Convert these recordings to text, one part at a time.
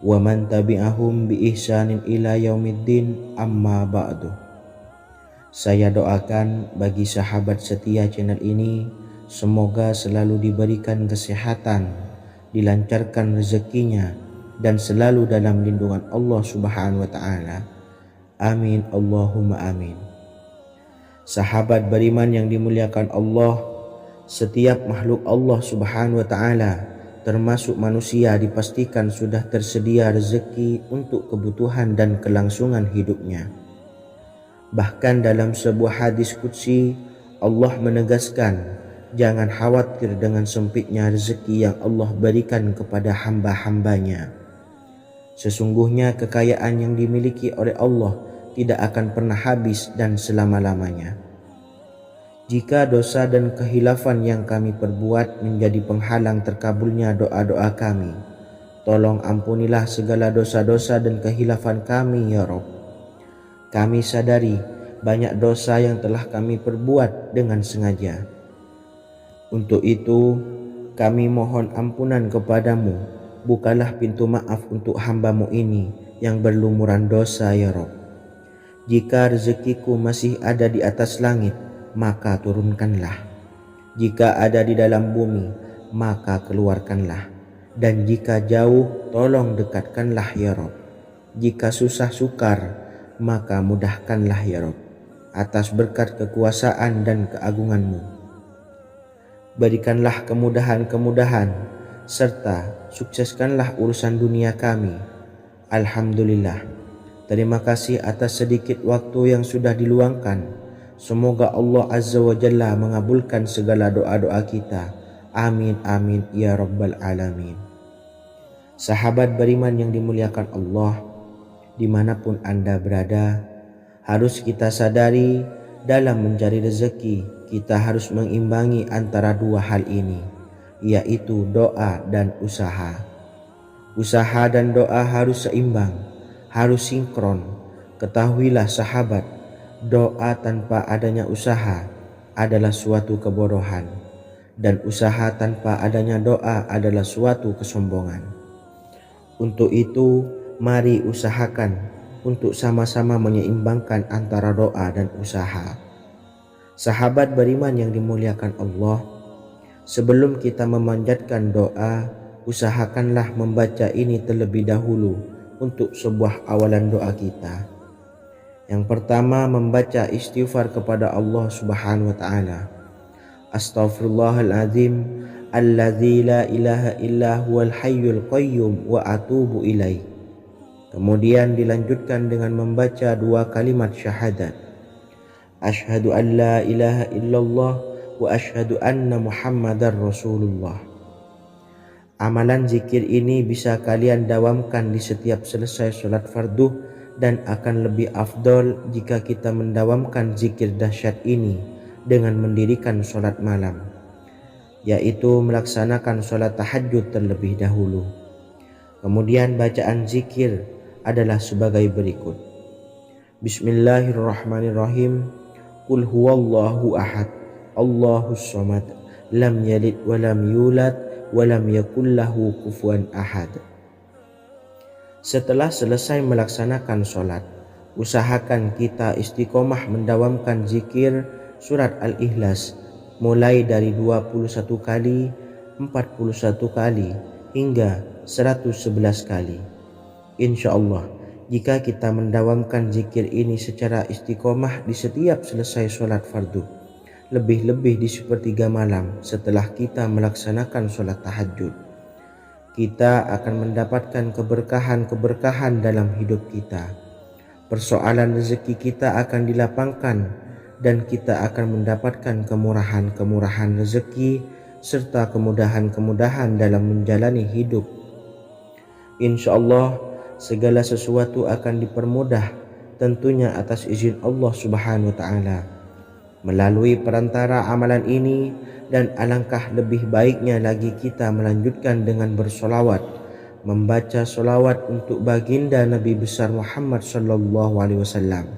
wa man tabi'ahum bi ihsanin ila yaumiddin, amma ba'du. Saya doakan bagi sahabat setia channel ini, semoga selalu diberikan kesehatan, dilancarkan rezekinya, dan selalu dalam lindungan Allah Subhanahu wa taala. Amin Allahumma amin. Sahabat beriman yang dimuliakan Allah, setiap makhluk Allah Subhanahu wa taala termasuk manusia dipastikan sudah tersedia rezeki untuk kebutuhan dan kelangsungan hidupnya. Bahkan dalam sebuah hadis qudsi, Allah menegaskan, jangan khawatir dengan sempitnya rezeki yang Allah berikan kepada hamba-hambanya. Sesungguhnya kekayaan yang dimiliki oleh Allah tidak akan pernah habis dan selama-lamanya. Jika dosa dan kehilafan yang kami perbuat menjadi penghalang terkabulnya doa-doa kami, tolong ampunilah segala dosa-dosa dan kehilafan kami ya Rabb. Kami sadari banyak dosa yang telah kami perbuat dengan sengaja. Untuk itu kami mohon ampunan kepadamu, bukalah pintu maaf untuk hambamu ini yang berlumuran dosa ya Rabb. Jika rezekiku masih ada di atas langit, maka turunkanlah. Jika ada di dalam bumi, maka keluarkanlah. Dan jika jauh, tolong dekatkanlah ya Rabb. Jika susah sukar, maka mudahkanlah ya Rabb, atas berkat kekuasaan dan keagunganmu. Berikanlah kemudahan-kemudahan, serta sukseskanlah urusan dunia kami. Alhamdulillah. Terima kasih atas sedikit waktu yang sudah diluangkan. Semoga Allah Azza wa Jalla mengabulkan segala doa-doa kita. Amin amin ya rabbal alamin. Sahabat beriman yang dimuliakan Allah, dimanapun Anda berada, harus kita sadari dalam mencari rezeki kita harus mengimbangi antara dua hal ini, yaitu doa dan usaha. Usaha dan doa harus seimbang, harus sinkron. Ketahuilah sahabat, doa tanpa adanya usaha adalah suatu kebodohan, dan usaha tanpa adanya doa adalah suatu kesombongan. Untuk itu, mari usahakan untuk sama-sama menyeimbangkan antara doa dan usaha. Sahabat beriman yang dimuliakan Allah, sebelum kita memanjatkan doa, usahakanlah membaca ini terlebih dahulu untuk sebuah awalan doa kita. Yang pertama, membaca istighfar kepada Allah Subhanahu wa taala. Astaghfirullahaladzim alladzi la ilaha illa huwal hayyul qayyum wa atubu ilaih. Kemudian dilanjutkan dengan membaca dua kalimat syahadat. Asyhadu an la ilaha illallah wa asyhadu anna Muhammadar Rasulullah. Amalan zikir ini bisa kalian dawamkan di setiap selesai sholat fardu, dan akan lebih afdol jika kita mendawamkan zikir dahsyat ini dengan mendirikan sholat malam, yaitu melaksanakan sholat tahajud terlebih dahulu. Kemudian bacaan zikir adalah sebagai berikut. Bismillahirrahmanirrahim. Qul huwallahu ahad, Allahus samad, lam yalid wa lam yulad wa lam yakul lahu kufuwan ahad. Setelah selesai melaksanakan sholat, usahakan kita istiqomah mendawamkan zikir surat Al-Ikhlas mulai dari 21 kali, 41 kali, hingga 111 kali. Insya Allah, jika kita mendawamkan zikir ini secara istiqomah di setiap selesai sholat fardu, lebih-lebih di sepertiga malam setelah kita melaksanakan sholat tahajud, kita akan mendapatkan keberkahan-keberkahan dalam hidup kita. Persoalan rezeki kita akan dilapangkan, dan kita akan mendapatkan kemurahan-kemurahan rezeki serta kemudahan-kemudahan dalam menjalani hidup. Insya Allah segala sesuatu akan dipermudah, tentunya atas izin Allah Subhanahu wa taala. Melalui perantara amalan ini, dan alangkah lebih baiknya lagi kita melanjutkan dengan bersolawat, membaca solawat untuk baginda Nabi besar Muhammad sallallahu alaihi wasallam.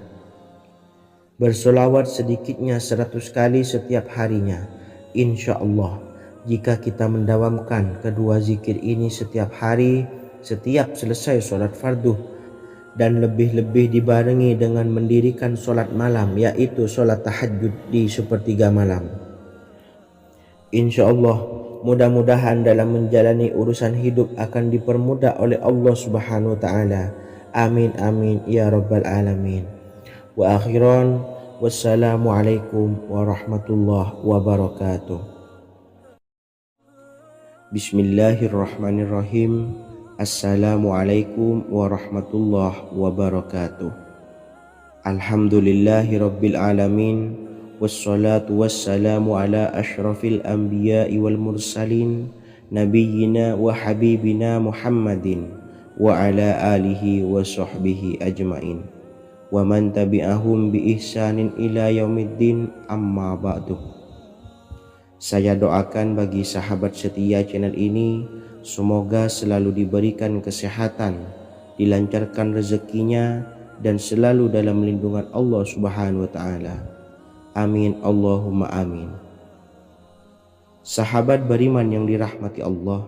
Bersolawat sedikitnya 100 kali setiap harinya. Insya Allah, jika kita mendawamkan kedua zikir ini setiap hari, setiap selesai sholat fardu, dan lebih-lebih dibarengi dengan mendirikan sholat malam, yaitu sholat tahajud di sepertiga malam. Insya Allah, mudah-mudahan dalam menjalani urusan hidup akan dipermudah oleh Allah Subhanahu wa Ta'ala. Amin amin ya rabbal alamin. Wa akhiran, wassalamualaikum warahmatullahi wabarakatuh. Bismillahirrahmanirrahim. Assalamualaikum warahmatullahi wabarakatuh. Alhamdulillahi rabbil alamin, wassalatu wassalamu ala ashrafil anbiya'i wal mursalin, nabiyyina wa habibina Muhammadin wa ala alihi wa sahbihi ajmain, wa man tabi'ahum bi ihsanin ila yaumiddin, amma ba'du. Saya doakan bagi sahabat setia channel ini, semoga selalu diberikan kesehatan, dilancarkan rezekinya, dan selalu dalam lindungan Allah Subhanahu wa Ta'ala. Amin Allahumma amin. Sahabat beriman yang dirahmati Allah,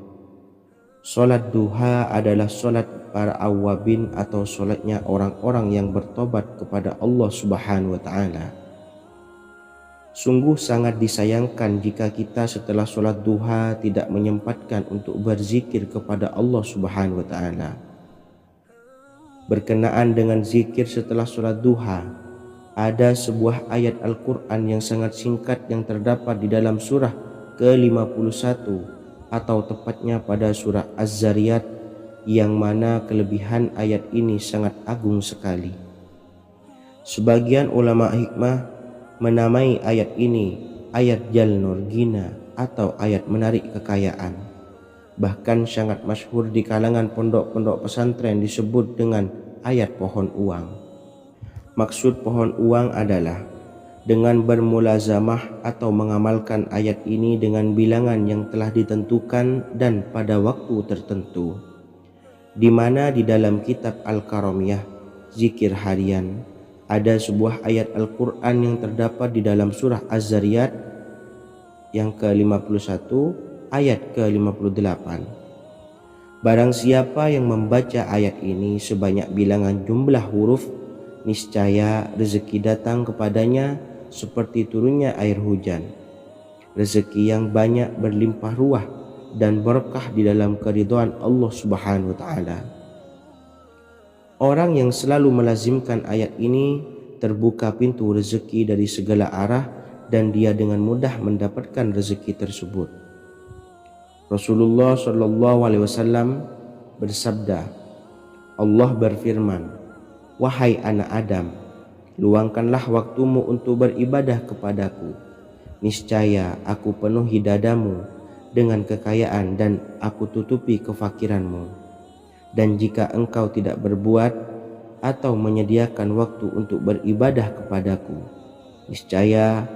sholat duha adalah sholat para awabin atau sholatnya orang-orang yang bertobat kepada Allah Subhanahu wa Ta'ala. Sungguh sangat disayangkan jika kita setelah sholat duha tidak menyempatkan untuk berzikir kepada Allah Subhanahu wa Ta'ala. Berkenaan dengan zikir setelah sholat duha, ada sebuah ayat Al-Quran yang sangat singkat yang terdapat di dalam surah ke-51 atau tepatnya pada surah Az-Zariyat, yang mana kelebihan ayat ini sangat agung sekali. Sebagian ulama hikmah menamai ayat ini ayat Jalnur Gina atau ayat menarik kekayaan. Bahkan sangat masyhur di kalangan pondok-pondok pesantren disebut dengan ayat pohon uang. Maksud pohon uang adalah dengan bermulazamah atau mengamalkan ayat ini dengan bilangan yang telah ditentukan dan pada waktu tertentu, di mana di dalam kitab Al-Karamiyah zikir harian ada sebuah ayat Al-Quran yang terdapat di dalam surah Az-Zariyat yang ke-51 ayat ke-58. Barang siapa yang membaca ayat ini sebanyak bilangan jumlah huruf, niscaya rezeki datang kepadanya seperti turunnya air hujan. Rezeki yang banyak berlimpah ruah dan berkah di dalam keridhaan Allah Subhanahu wa Ta'ala. Orang yang selalu melazimkan ayat ini terbuka pintu rezeki dari segala arah dan dia dengan mudah mendapatkan rezeki tersebut. Rasulullah SAW bersabda, Allah berfirman, "Wahai anak Adam, luangkanlah waktumu untuk beribadah kepadaku. Niscaya aku penuhi dadamu dengan kekayaan dan aku tutupi kefakiranmu. Dan jika engkau tidak berbuat atau menyediakan waktu untuk beribadah kepadaku, niscaya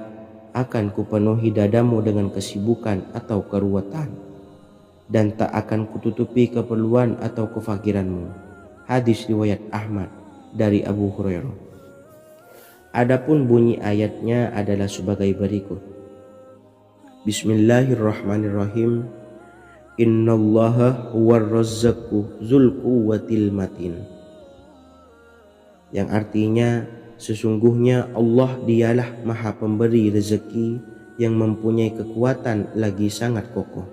akan kupenuhi dadamu dengan kesibukan atau keruwetan, dan tak akan kututupi keperluan atau kefakiranmu." Hadis riwayat Ahmad dari Abu Hurairah. Adapun bunyi ayatnya adalah sebagai berikut. Bismillahirrahmanirrahim. Innallaha huwar razzaqu dzul quwwatil matin. Yang artinya, sesungguhnya Allah dialah maha pemberi rezeki yang mempunyai kekuatan lagi sangat kokoh.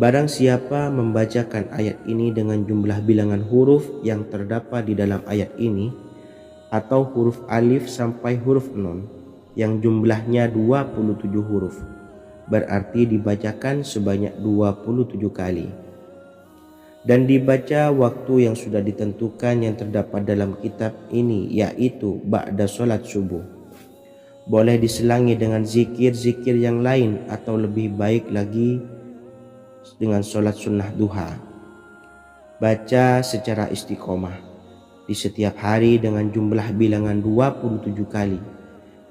Barang siapa membacakan ayat ini dengan jumlah bilangan huruf yang terdapat di dalam ayat ini, atau huruf alif sampai huruf nun yang jumlahnya 27 huruf, berarti dibacakan sebanyak 27 kali, dan dibaca waktu yang sudah ditentukan yang terdapat dalam kitab ini, yaitu ba'da sholat subuh. Boleh diselangi dengan zikir-zikir yang lain atau lebih baik lagi dengan sholat sunnah duha. Baca secara istiqomah di setiap hari dengan jumlah bilangan 27 kali.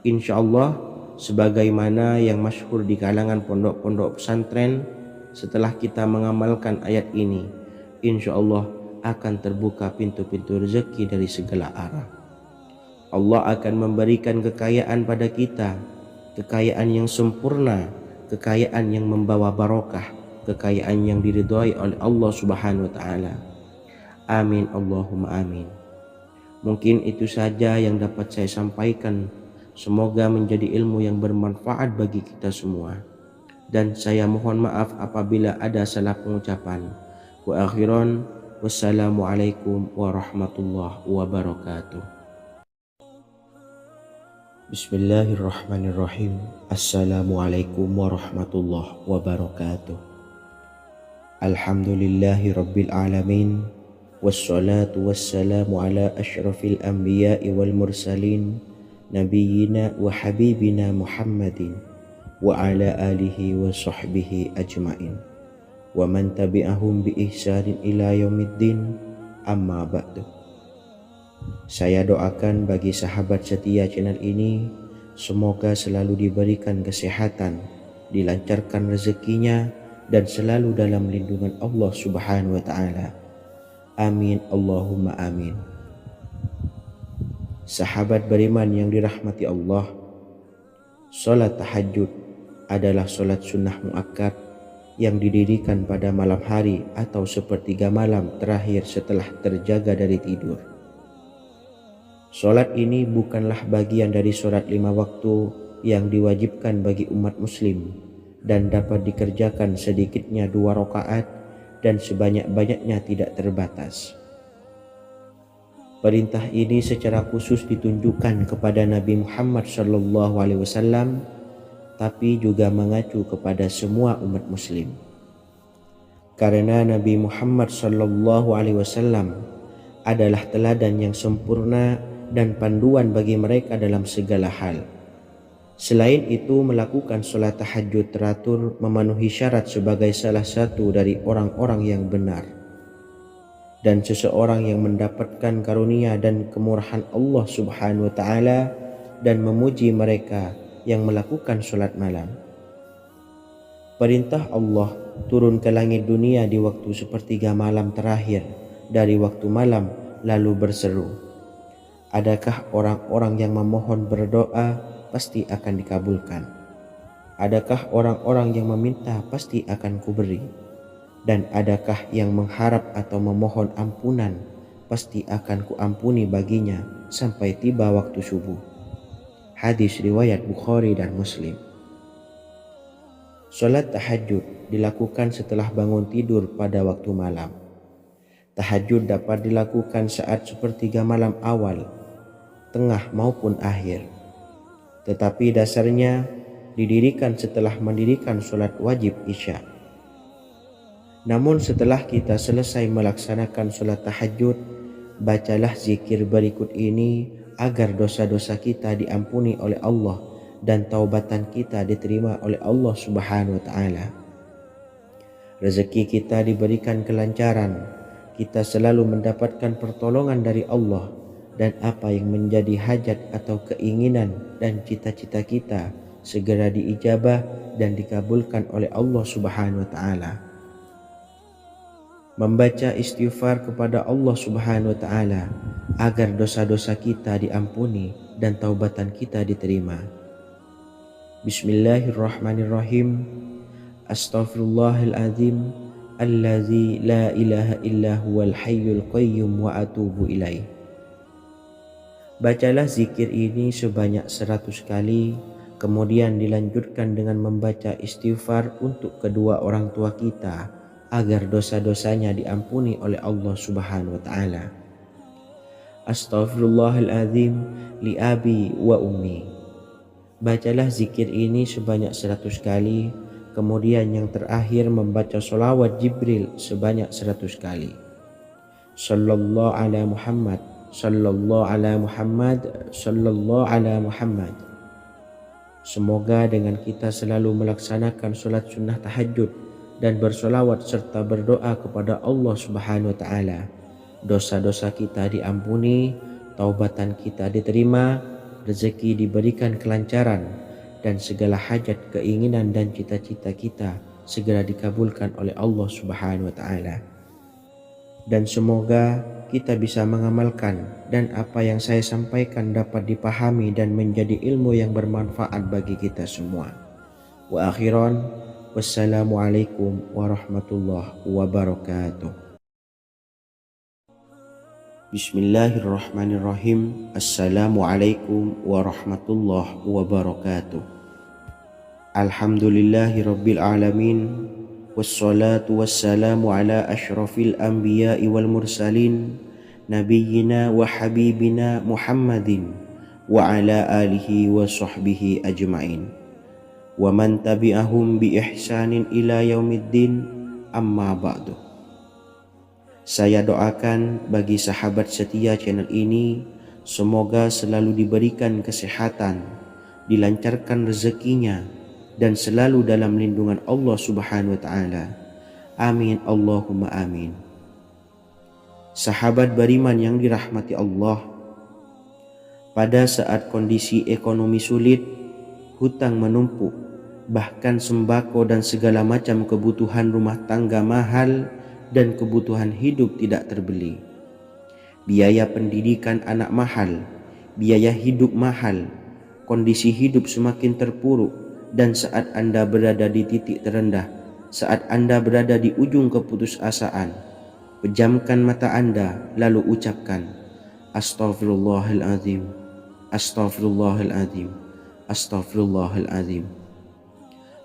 Insya Allah, sebagaimana yang masyhur di kalangan pondok-pondok pesantren, setelah kita mengamalkan ayat ini, insya Allah akan terbuka pintu-pintu rezeki dari segala arah. Allah akan memberikan kekayaan pada kita, kekayaan yang sempurna, kekayaan yang membawa barokah, kekayaan yang diridhai oleh Allah Subhanahu wa taala. Amin Allahumma amin. Mungkin itu saja yang dapat saya sampaikan. Semoga menjadi ilmu yang bermanfaat bagi kita semua. Dan saya mohon maaf apabila ada salah pengucapan. Wa akhiran, wassalamualaikum warahmatullahi wabarakatuh. Bismillahirrahmanirrahim. Assalamualaikum warahmatullahi wabarakatuh. Alhamdulillahi rabbil alamin. Wassalatu wassalamu ala ashrafil anbiya'i wal mursalin, nabiyyina wa habibina Muhammadin wa ala alihi wa sahbihi ajma'in wa man tabi'ahum bi ihsanin ila yaumiddin, amma ba'du. Saya doakan bagi sahabat setia channel ini, semoga selalu diberikan kesehatan, dilancarkan rezekinya, dan selalu dalam lindungan Allah Subhanahu wa ta'ala. Amin Allahumma amin. Sahabat beriman yang dirahmati Allah, sholat tahajud adalah sholat sunnah muakkad yang didirikan pada malam hari atau sepertiga malam terakhir setelah terjaga dari tidur. Sholat ini bukanlah bagian dari sholat 5 waktu yang diwajibkan bagi umat muslim dan dapat dikerjakan sedikitnya 2 rakaat dan sebanyak-banyaknya tidak terbatas. Perintah ini secara khusus ditunjukkan kepada Nabi Muhammad SAW, tapi juga mengacu kepada semua umat muslim. Karena Nabi Muhammad SAW adalah teladan yang sempurna dan panduan bagi mereka dalam segala hal. Selain itu, melakukan sholat tahajud teratur memenuhi syarat sebagai salah satu dari orang-orang yang benar. Dan seseorang yang mendapatkan karunia dan kemurahan Allah Subhanahu wa ta'ala dan memuji mereka yang melakukan sholat malam. Perintah Allah turun ke langit dunia di waktu sepertiga malam terakhir dari waktu malam lalu berseru, adakah orang-orang yang memohon berdoa pasti akan dikabulkan? Adakah orang-orang yang meminta pasti akan kuberi? Dan adakah yang mengharap atau memohon ampunan pasti akan kuampuni baginya sampai tiba waktu subuh. Hadis riwayat Bukhari dan Muslim. Salat tahajud dilakukan setelah bangun tidur pada waktu malam. Tahajud dapat dilakukan saat sepertiga malam awal, tengah maupun akhir. Tetapi dasarnya didirikan setelah mendirikan sholat wajib isya. Namun setelah kita selesai melaksanakan sholat tahajud, bacalah zikir berikut ini agar dosa-dosa kita diampuni oleh Allah dan taubatan kita diterima oleh Allah Subhanahu wa ta'ala. Rezeki kita diberikan kelancaran, kita selalu mendapatkan pertolongan dari Allah, dan apa yang menjadi hajat atau keinginan dan cita-cita kita segera diijabah dan dikabulkan oleh Allah Subhanahu wa ta'ala. Membaca istighfar kepada Allah Subhanahu wa ta'ala agar dosa-dosa kita diampuni dan taubatan kita diterima. Bismillahirrahmanirrahim. Astaghfirullahaladzim allazi la ilaha illa huwal hayyul qayyum wa atubu ilaih. Bacalah zikir ini sebanyak 100 kali, kemudian dilanjutkan dengan membaca istighfar untuk kedua orang tua kita agar dosa-dosanya diampuni oleh Allah Subhanahu wa ta'ala. Astaghfirullahaladzim li abi wa ummi. Bacalah zikir ini sebanyak 100 kali, kemudian yang terakhir membaca sholawat Jibril sebanyak 100 kali. Sallallahu ala Muhammad, sallallahu ala Muhammad, sallallahu ala Muhammad. Semoga dengan kita selalu melaksanakan sholat sunnah tahajud dan bersolawat serta berdoa kepada Allah Subhanahu wa ta'ala, dosa-dosa kita diampuni, taubatan kita diterima, rezeki diberikan kelancaran, dan segala hajat, keinginan dan cita-cita kita segera dikabulkan oleh Allah Subhanahu wa ta'ala. Dan semoga kita bisa mengamalkan dan apa yang saya sampaikan dapat dipahami dan menjadi ilmu yang bermanfaat bagi kita semua. Wa akhiran, Wassalamualaikum warahmatullahi wabarakatuh. Bismillahirrahmanirrahim. Assalamualaikum warahmatullahi wabarakatuh. Alhamdulillahi rabbil alamin. Wassalatu wassalamu ala ashrafil anbiya'i wal mursalin, nabiyyina wa habibina Muhammadin wa ala alihi wa sahbihi ajma'in wa man tabi'ahum bi ihsanin ila yaumiddin, amma ba'du. Saya doakan bagi sahabat setia channel ini, semoga selalu diberikan kesehatan, dilancarkan rezekinya, dan selalu dalam lindungan Allah Subhanahu wa Ta'ala. Amin Allahumma amin. Sahabat beriman yang dirahmati Allah, pada saat kondisi ekonomi sulit, hutang menumpuk, bahkan sembako dan segala macam kebutuhan rumah tangga mahal dan kebutuhan hidup tidak terbeli. Biaya pendidikan anak mahal, biaya hidup mahal, kondisi hidup semakin terpuruk, dan saat Anda berada di titik terendah, saat Anda berada di ujung keputusasaan, pejamkan mata Anda lalu ucapkan Astaghfirullahaladzim, Astaghfirullahaladzim, Astaghfirullahaladzim.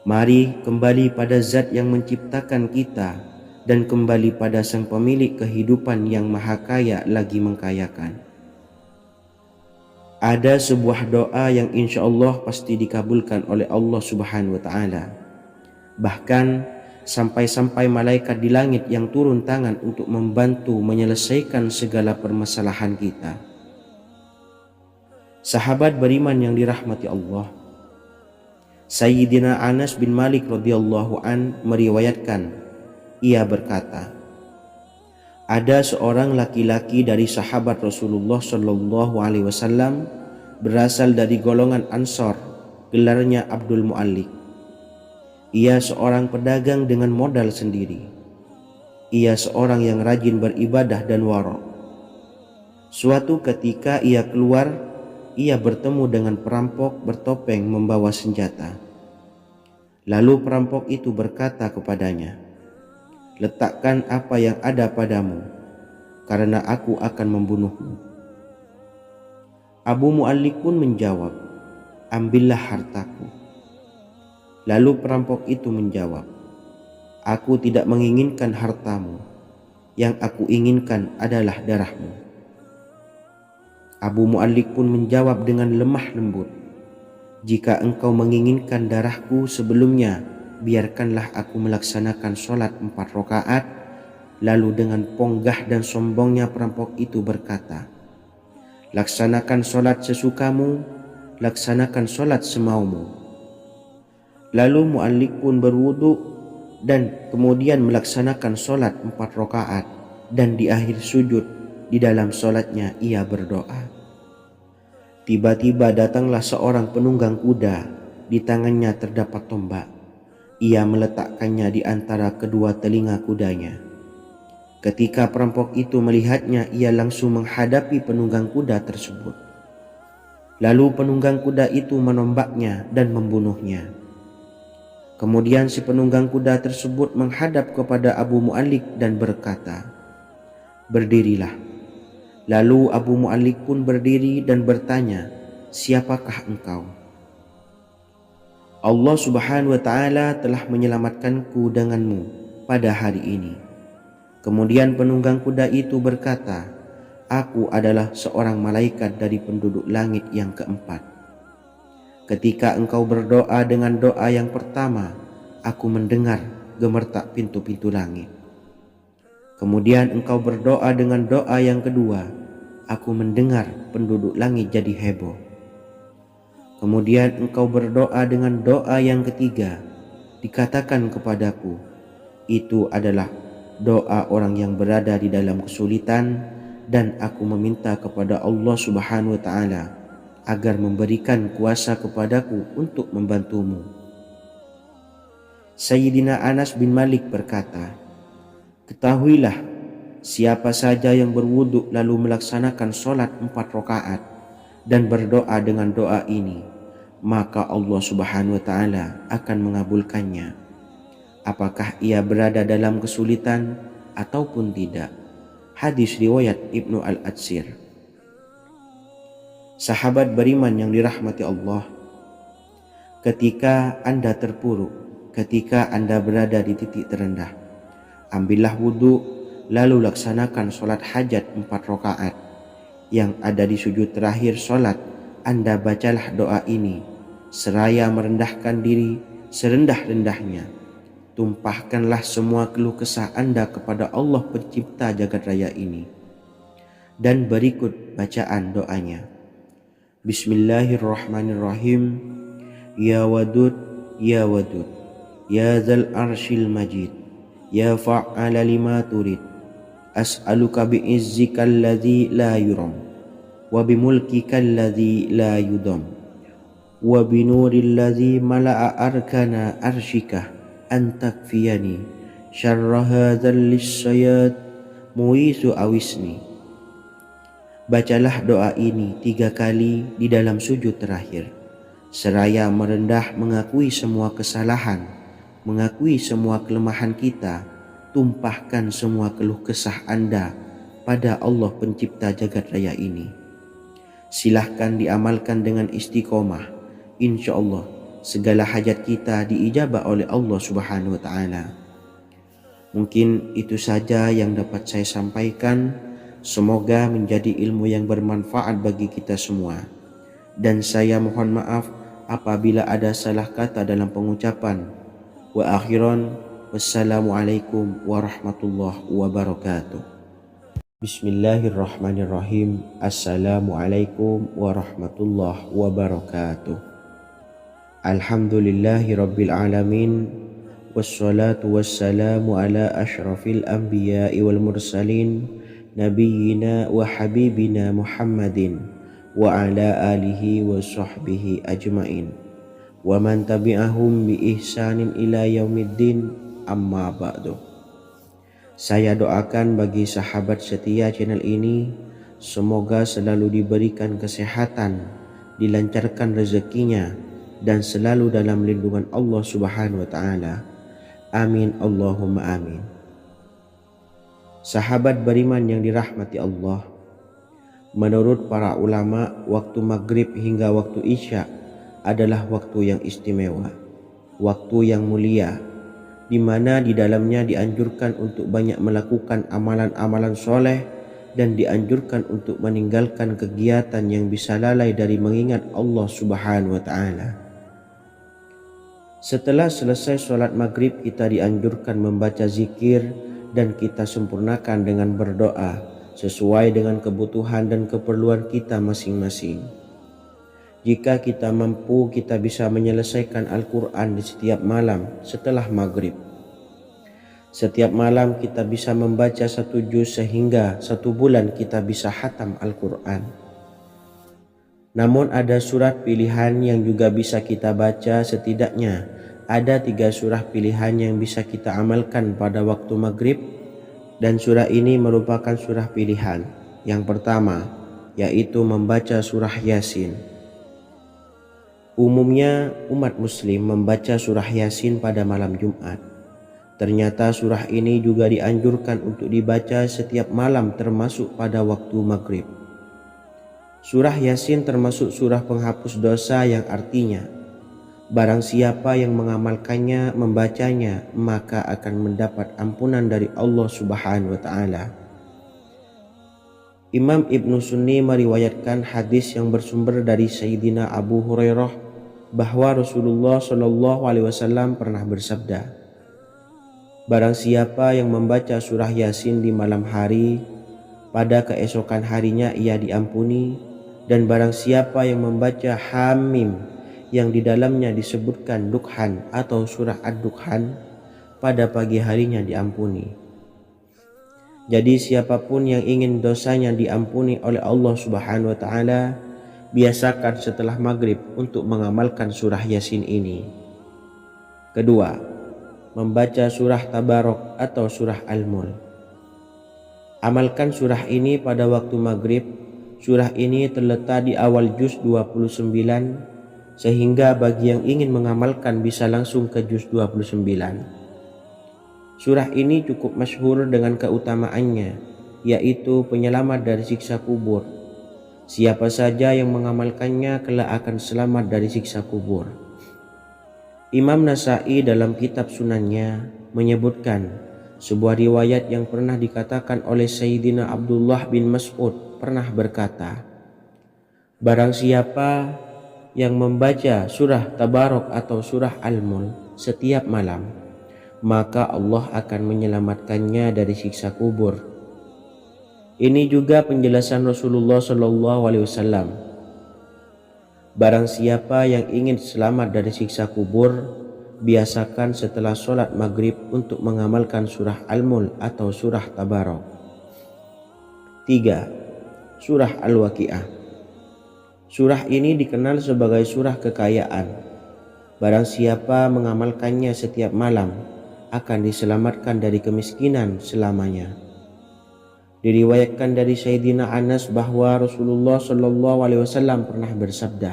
Mari kembali pada Zat yang menciptakan kita dan kembali pada Sang Pemilik kehidupan yang Maha Kaya lagi mengkayakan. Ada sebuah doa yang insya Allah pasti dikabulkan oleh Allah Subhanahu wa Ta'ala. Bahkan sampai-sampai malaikat di langit yang turun tangan untuk membantu menyelesaikan segala permasalahan kita. Sahabat beriman yang dirahmati Allah, Sayyidina Anas bin Malik radhiyallahu an meriwayatkan, ia berkata, ada seorang laki-laki dari sahabat Rasulullah Shallallahu Alaihi Wasallam berasal dari golongan Ansor, gelarnya Abdul Mu'allik. Ia seorang pedagang dengan modal sendiri. Ia seorang yang rajin beribadah dan wara'. Suatu ketika ia keluar, ia bertemu dengan perampok bertopeng membawa senjata. Lalu perampok itu berkata kepadanya, letakkan apa yang ada padamu, karena aku akan membunuhmu. Abu Mu'allik pun menjawab, ambillah hartaku. Lalu perampok itu menjawab, aku tidak menginginkan hartamu, yang aku inginkan adalah darahmu. Abu Mu'allik pun menjawab dengan lemah lembut, jika engkau menginginkan darahku sebelumnya, biarkanlah aku melaksanakan sholat 4 rakaat. Lalu dengan ponggah dan sombongnya perampok itu berkata, laksanakan sholat sesukamu, laksanakan sholat semaumu. Lalu Mu'allik pun berwudu dan kemudian melaksanakan sholat 4 rakaat, dan di akhir sujud di dalam sholatnya ia berdoa. Tiba-tiba datanglah seorang penunggang kuda, di tangannya terdapat tombak. Ia meletakkannya di antara kedua telinga kudanya. Ketika perampok itu melihatnya, ia langsung menghadapi penunggang kuda tersebut. Lalu penunggang kuda itu menombaknya dan membunuhnya. Kemudian si penunggang kuda tersebut menghadap kepada Abu Mu'allik dan berkata, berdirilah. Lalu Abu Mu'allik pun berdiri dan bertanya, siapakah engkau? Allah Subhanahu wa Ta'ala telah menyelamatkanku denganmu pada hari ini. Kemudian penunggang kuda itu berkata, aku adalah seorang malaikat dari penduduk langit yang keempat. Ketika engkau berdoa dengan doa yang pertama, aku mendengar gemertak pintu-pintu langit. Kemudian engkau berdoa dengan doa yang kedua, aku mendengar penduduk langit jadi heboh. Kemudian engkau berdoa dengan doa yang ketiga, dikatakan kepadaku, itu adalah doa orang yang berada di dalam kesulitan, dan aku meminta kepada Allah Subhanahu wa Ta'ala agar memberikan kuasa kepadaku untuk membantumu. Sayyidina Anas bin Malik berkata, ketahuilah, siapa saja yang berwudu lalu melaksanakan sholat 4 rakaat dan berdoa dengan doa ini, maka Allah Subhanahu wa Ta'ala akan mengabulkannya. apakah ia berada dalam kesulitan ataupun tidak. Hadis riwayat Ibnu Al-Atsir. Sahabat beriman yang dirahmati Allah, ketika Anda terpuruk, ketika Anda berada di titik terendah, ambillah wudhu, lalu laksanakan sholat hajat 4 rakaat. Yang ada di sujud terakhir sholat, Anda bacalah doa ini, seraya merendahkan diri serendah-rendahnya. Tumpahkanlah semua keluh kesah Anda kepada Allah pencipta jagat raya ini. Dan berikut bacaan doanya. Bismillahirrahmanirrahim. Ya Wadud, Ya Wadud, Ya Zal Arshil Majid, Ya fa'ala lima turid, as'aluka bi'izzika alladhi la yuram, wa bimulkika alladhi la yudam, wa binuril ladhi mala'a arkana arshika, an takfiyani syarra hadzal lisyayat muisu awisni. Bacalah doa ini 3 kali di dalam sujud terakhir, seraya merendah mengakui semua kesalahan, mengakui semua kelemahan kita. Tumpahkan semua keluh kesah Anda pada Allah pencipta jagat raya ini. Silahkan diamalkan dengan istiqomah. Insya Allah segala hajat kita diijabah oleh Allah Subhanahu wa Ta'ala. Mungkin itu saja yang dapat saya sampaikan. Semoga menjadi ilmu yang bermanfaat bagi kita semua. Dan saya mohon maaf apabila ada salah kata dalam pengucapan. Wa akhiran, wassalamualaikum warahmatullahi wabarakatuh. Bismillahirrahmanirrahim. Assalamualaikum warahmatullahi wabarakatuh. Alhamdulillahi rabbil alamin, wassalatu wassalamu ala ashrafil anbiya'i wal mursalin, nabiyyina wa habibina Muhammadin wa ala alihi wa sahbihi ajmain, wa man tabi'ahum bi ihsanin ila yaumiddin, amma ba'du. Saya doakan bagi sahabat setia channel ini, semoga selalu diberikan kesehatan, dilancarkan rezekinya, dan selalu dalam lindungan Allah Subhanahu wa Ta'ala. Amin Allahumma amin. Sahabat beriman yang dirahmati Allah, menurut para ulama, waktu maghrib hingga waktu isya adalah waktu yang istimewa, waktu yang mulia, di mana di dalamnya dianjurkan untuk banyak melakukan amalan-amalan soleh dan dianjurkan untuk meninggalkan kegiatan yang bisa lalai dari mengingat Allah Subhanahu wa Ta'ala. Setelah selesai sholat maghrib, kita dianjurkan membaca zikir dan kita sempurnakan dengan berdoa sesuai dengan kebutuhan dan keperluan kita masing-masing. Jika kita mampu, kita bisa menyelesaikan Al-Quran di setiap malam setelah maghrib. Setiap malam kita bisa membaca 1 juz sehingga 1 bulan kita bisa khatam Al-Quran. Namun ada surat pilihan yang juga bisa kita baca. Setidaknya ada 3 surah pilihan yang bisa kita amalkan pada waktu maghrib, dan surah ini merupakan surah pilihan. Yang pertama yaitu membaca surah Yasin. Umumnya umat muslim membaca surah Yasin pada malam Jumat. Ternyata surah ini juga dianjurkan untuk dibaca setiap malam termasuk pada waktu maghrib. Surah Yasin termasuk surah penghapus dosa, yang artinya barang siapa yang mengamalkannya, membacanya, maka akan mendapat ampunan dari Allah Subhanahu wa Ta'ala. Imam Ibnu Sunni meriwayatkan hadis yang bersumber dari Sayyidina Abu Hurairah bahwa Rasulullah Shallallahu Alaihi Wasallam pernah bersabda, barang siapa yang membaca surah Yasin di malam hari, pada keesokan harinya ia diampuni, dan barang siapa yang membaca Hamim yang di dalamnya disebutkan Dukhan atau surah Ad-Dukhan, pada pagi harinya diampuni. Jadi siapapun yang ingin dosanya diampuni oleh Allah Subhanahu wa Ta'ala, biasakan setelah maghrib untuk mengamalkan surah Yasin ini. Kedua, membaca surah Tabarok atau surah Al-Mulk. Amalkan surah ini pada waktu maghrib. Surah ini terletak di awal juz 29, sehingga bagi yang ingin mengamalkan bisa langsung ke juz 29. Surah ini cukup masyhur dengan keutamaannya, yaitu penyelamat dari siksa kubur. Siapa saja yang mengamalkannya kelak akan selamat dari siksa kubur. Imam Nasa'i dalam kitab Sunannya menyebutkan sebuah riwayat yang pernah dikatakan oleh Sayyidina Abdullah bin Mas'ud pernah berkata, barang siapa yang membaca surah Tabarok atau surah Al-Mulk setiap malam, maka Allah akan menyelamatkannya dari siksa kubur. Ini juga penjelasan Rasulullah SAW. Barang siapa yang ingin selamat dari siksa kubur, biasakan setelah sholat maghrib untuk mengamalkan surah Al-Mulk atau surah Tabarok. 3. Surah Al-Waqi'ah. Surah ini dikenal sebagai surah kekayaan. Barang siapa mengamalkannya setiap malam, akan diselamatkan dari kemiskinan selamanya. Diriwayatkan dari Sayyidina Anas bahwa Rasulullah SAW pernah bersabda,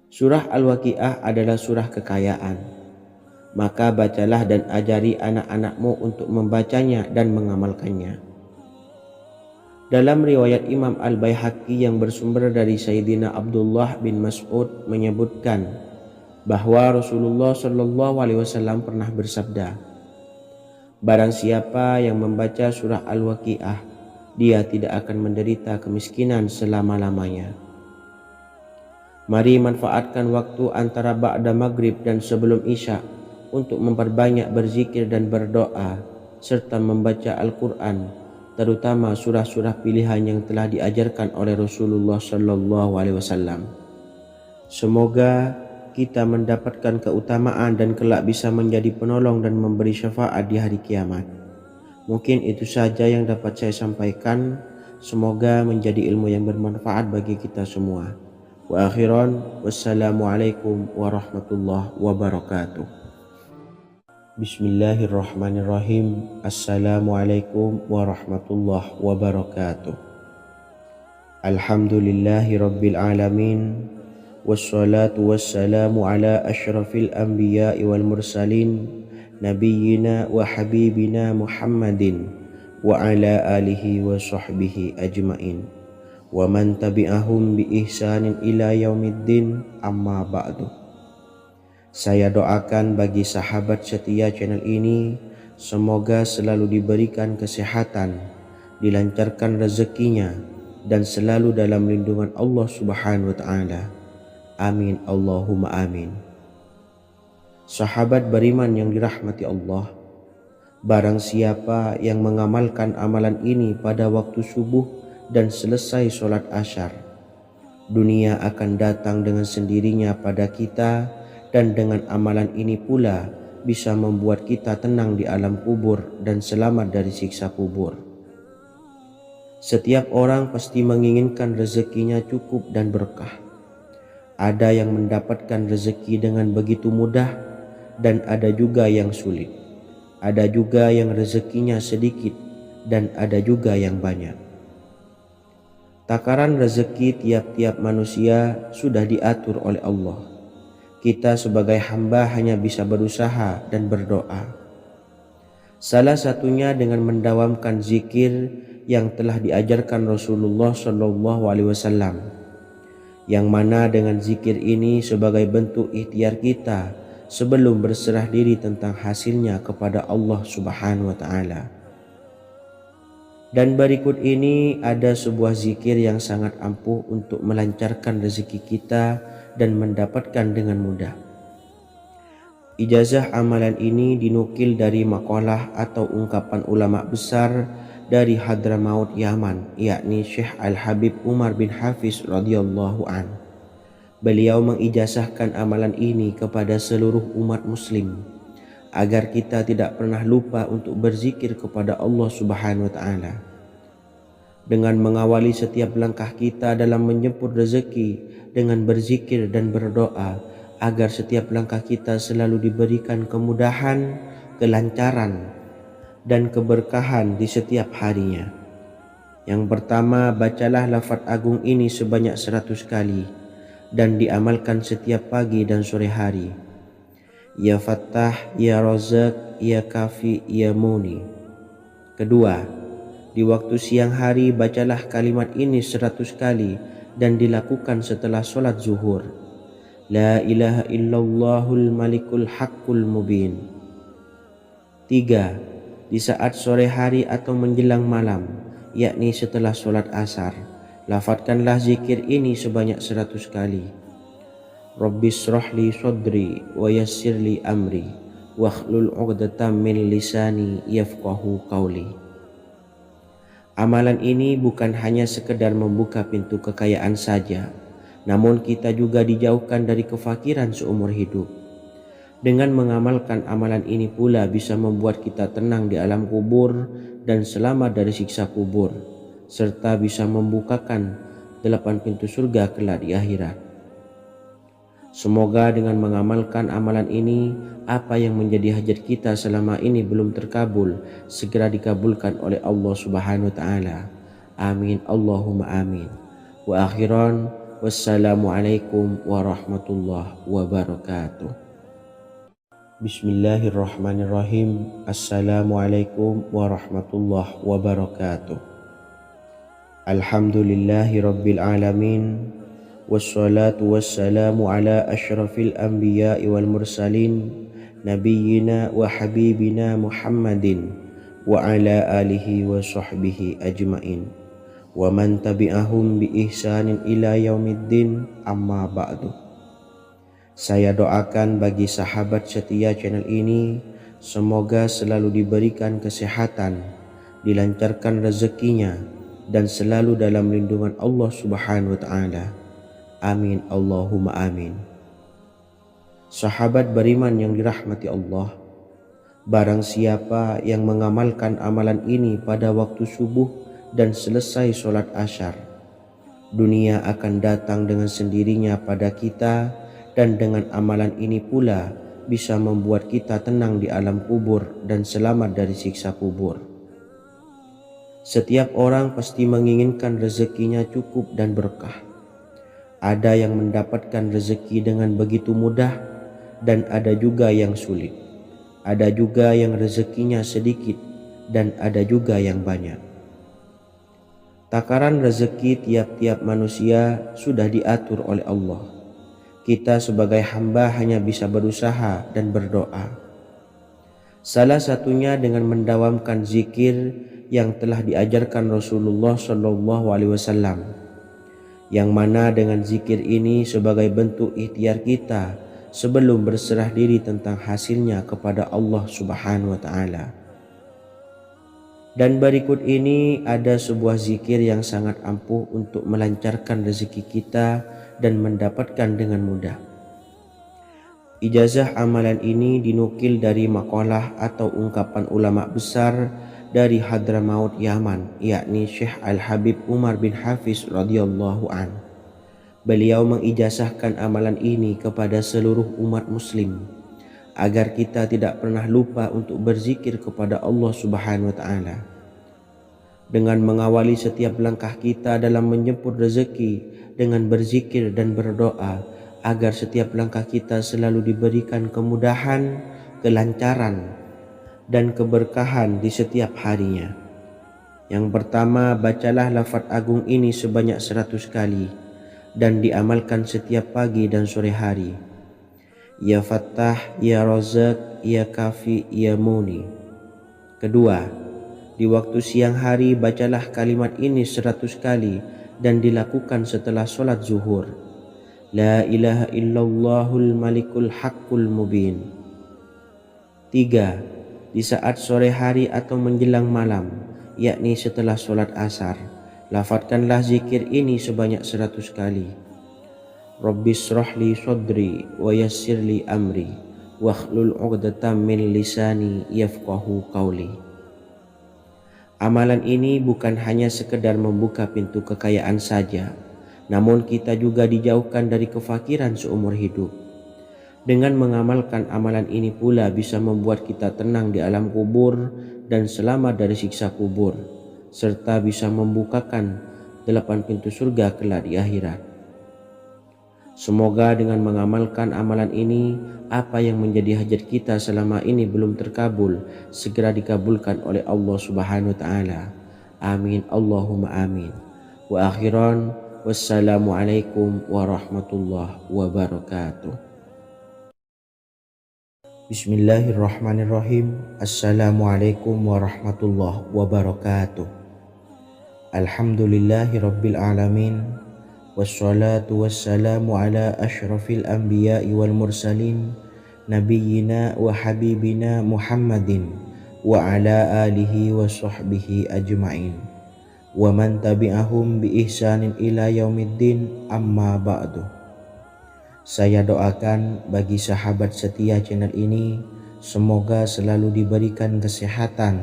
surah Al-Waqi'ah adalah surah kekayaan. Maka bacalah dan ajari anak-anakmu untuk membacanya dan mengamalkannya. Dalam riwayat Imam Al-Baihaqi yang bersumber dari Sayyidina Abdullah bin Mas'ud menyebutkan bahwa Rasulullah SAW pernah bersabda, barang siapa yang membaca surah Al-Waqi'ah, dia tidak akan menderita kemiskinan selama-lamanya. Mari manfaatkan waktu antara ba'da maghrib dan sebelum isya untuk memperbanyak berzikir dan berdoa serta membaca Al-Quran, terutama surah-surah pilihan yang telah diajarkan oleh Rasulullah SAW. Semoga kita mendapatkan keutamaan dan kelak bisa menjadi penolong dan memberi syafaat di hari kiamat. Mungkin itu saja yang dapat saya sampaikan. Semoga menjadi ilmu yang bermanfaat bagi kita semua. Wa akhiran, wassalamualaikum warahmatullahi wabarakatuh. Bismillahirrahmanirrahim. Assalamualaikum warahmatullahi wabarakatuh. Alhamdulillahi rabbil alamin. Wassalatu wassalamu ala ashrafil anbiya'i wal mursalin, nabiyyina wa habibina Muhammadin wa ala alihi wa sahbihi ajmain wa man tabi'ahum bi ihsanin ila yaumiddin, amma ba'du. Saya doakan bagi sahabat setia channel ini, semoga selalu diberikan kesehatan, dilancarkan rezekinya, dan selalu dalam lindungan Allah Subhanahu wa ta'ala. Amin Allahumma amin. Sahabat beriman yang dirahmati Allah, barang siapa yang mengamalkan amalan ini pada waktu subuh dan selesai sholat asyar, dunia akan datang dengan sendirinya pada kita, dan dengan amalan ini pula bisa membuat kita tenang di alam kubur dan selamat dari siksa kubur. Setiap orang pasti menginginkan rezekinya cukup dan berkah. Ada yang mendapatkan rezeki dengan begitu mudah, dan ada juga yang sulit. Ada juga yang rezekinya sedikit, dan ada juga yang banyak. Takaran rezeki tiap-tiap manusia sudah diatur oleh Allah. Kita sebagai hamba hanya bisa berusaha dan berdoa. Salah satunya dengan mendawamkan zikir yang telah diajarkan Rasulullah SAW. Yang mana dengan zikir ini sebagai bentuk ikhtiar kita sebelum berserah diri tentang hasilnya kepada Allah Subhanahu wa ta'ala. Dan berikut ini ada sebuah zikir yang sangat ampuh untuk melancarkan rezeki kita dan mendapatkan dengan mudah. Ijazah amalan ini dinukil dari makalah atau ungkapan ulama besar dari Hadramaut Yaman, yakni Syekh Al-Habib Umar bin Hafiz radhiyallahu an. Beliau mengijazahkan amalan ini kepada seluruh umat muslim agar kita tidak pernah lupa untuk berzikir kepada Allah Subhanahu wa ta'ala. Dengan mengawali setiap langkah kita dalam menjemput rezeki dengan berzikir dan berdoa agar setiap langkah kita selalu diberikan kemudahan, kelancaran, dan keberkahan di setiap harinya. Yang pertama, bacalah lafaz agung ini sebanyak 100 kali dan diamalkan setiap pagi dan sore hari. Ya Fattah, Ya Razak, ya kafi ya muni. Kedua, di waktu siang hari bacalah kalimat ini 100 kali dan dilakukan setelah sholat zuhur. La ilaha illallahul malikul haqqul mubin. 3. Di saat sore hari atau menjelang malam, yakni setelah sholat asar, lafadzkanlah zikir ini sebanyak 100 kali. Rabbis shrahli sodri wa yassirli amri wahlul 'uqdatam min lisani yafqahu qawli. Amalan ini bukan hanya sekedar membuka pintu kekayaan saja, namun kita juga dijauhkan dari kefakiran seumur hidup. Dengan mengamalkan amalan ini pula bisa membuat kita tenang di alam kubur dan selamat dari siksa kubur, serta bisa membukakan 8 pintu surga kelak di akhirat. Semoga dengan mengamalkan amalan ini, apa yang menjadi hajat kita selama ini belum terkabul, segera dikabulkan oleh Allah Subhanahu wa Ta'ala. Amin Allahumma amin. Wa akhiran, wassalamualaikum warahmatullahi wabarakatuh. Bismillahirrahmanirrahim. Assalamualaikum warahmatullahi wabarakatuh. Alhamdulillahi rabbil alamin. Wassalatu wassalamu ala ashrafil anbiya'i wal mursalin nabiyyina wa habibina Muhammadin wa ala alihi wa sahbihi ajmain wa man tabi'ahum bi ihsanin ila yaumiddin, amma ba'du. Saya doakan bagi sahabat setia channel ini, semoga selalu diberikan kesehatan, dilancarkan rezekinya, dan selalu dalam lindungan Allah Subhanahu wa Ta'ala. Amin Allahumma amin. Sahabat beriman yang dirahmati Allah, barang siapa yang mengamalkan amalan ini pada waktu subuh dan selesai sholat asyar, dunia akan datang dengan sendirinya pada kita, dan dengan amalan ini pula bisa membuat kita tenang di alam kubur dan selamat dari siksa kubur. Setiap orang pasti menginginkan rezekinya cukup dan berkah. Ada yang mendapatkan rezeki dengan begitu mudah dan ada juga yang sulit. Ada juga yang rezekinya sedikit dan ada juga yang banyak. Takaran rezeki tiap-tiap manusia sudah diatur oleh Allah. Kita sebagai hamba hanya bisa berusaha dan berdoa. Salah satunya dengan mendawamkan zikir yang telah diajarkan Rasulullah SAW, yang mana dengan zikir ini sebagai bentuk ikhtiar kita sebelum berserah diri tentang hasilnya kepada Allah Subhanahu wa Ta'ala. Dan berikut ini ada sebuah zikir yang sangat ampuh untuk melancarkan rezeki kita dan mendapatkan dengan mudah. Ijazah amalan ini dinukil dari makalah atau ungkapan ulama besar dari Hadramaut Yaman, yakni Syekh Al-Habib Umar bin Hafiz radhiyallahu an. Beliau mengijazahkan amalan ini kepada seluruh umat muslim agar kita tidak pernah lupa untuk berzikir kepada Allah Subhanahu wa Ta'ala. Dengan mengawali setiap langkah kita dalam menjemput rezeki dengan berzikir dan berdoa agar setiap langkah kita selalu diberikan kemudahan, kelancaran, dan keberkahan di setiap harinya. Yang pertama, bacalah lafaz agung ini sebanyak 100 kali dan diamalkan setiap pagi dan sore hari. Ya Fattah, Ya Razak, Ya Kafi, Ya Muni. Kedua, di waktu siang hari bacalah kalimat ini 100 kali dan dilakukan setelah sholat zuhur. La ilaha illallahul malikul haqqul mubin. 3. Di saat sore hari atau menjelang malam, yakni setelah sholat asar, lafadzkanlah zikir ini sebanyak 100 kali. Rabbis shrahli sodri wa yassirli amri wahlul 'uqdatam min lisani yafqahu qawli. Amalan ini bukan hanya sekedar membuka pintu kekayaan saja, namun kita juga dijauhkan dari kefakiran seumur hidup. Dengan mengamalkan amalan ini pula bisa membuat kita tenang di alam kubur dan selamat dari siksa kubur, serta bisa membukakan 8 pintu surga kelak di akhirat. Semoga dengan mengamalkan amalan ini, apa yang menjadi hajat kita selama ini belum terkabul, segera dikabulkan oleh Allah Subhanahu wa Ta'ala. Amin, Allahumma amin. Wa akhiran, wassalamualaikum warahmatullahi wabarakatuh. Bismillahirrahmanirrahim. Assalamualaikum warahmatullahi wabarakatuh. Alhamdulillahi rabbil alamin. Wassalatu wassalamu ala ashrafil anbiya'i wal mursalin, nabiyyina wa habibina Muhammadin wa ala alihi wa sahbihi ajma'in wa man tabi'ahum bi ihsanin ila yaumiddin, amma ba'du. Saya doakan bagi sahabat setia channel ini, semoga selalu diberikan kesehatan,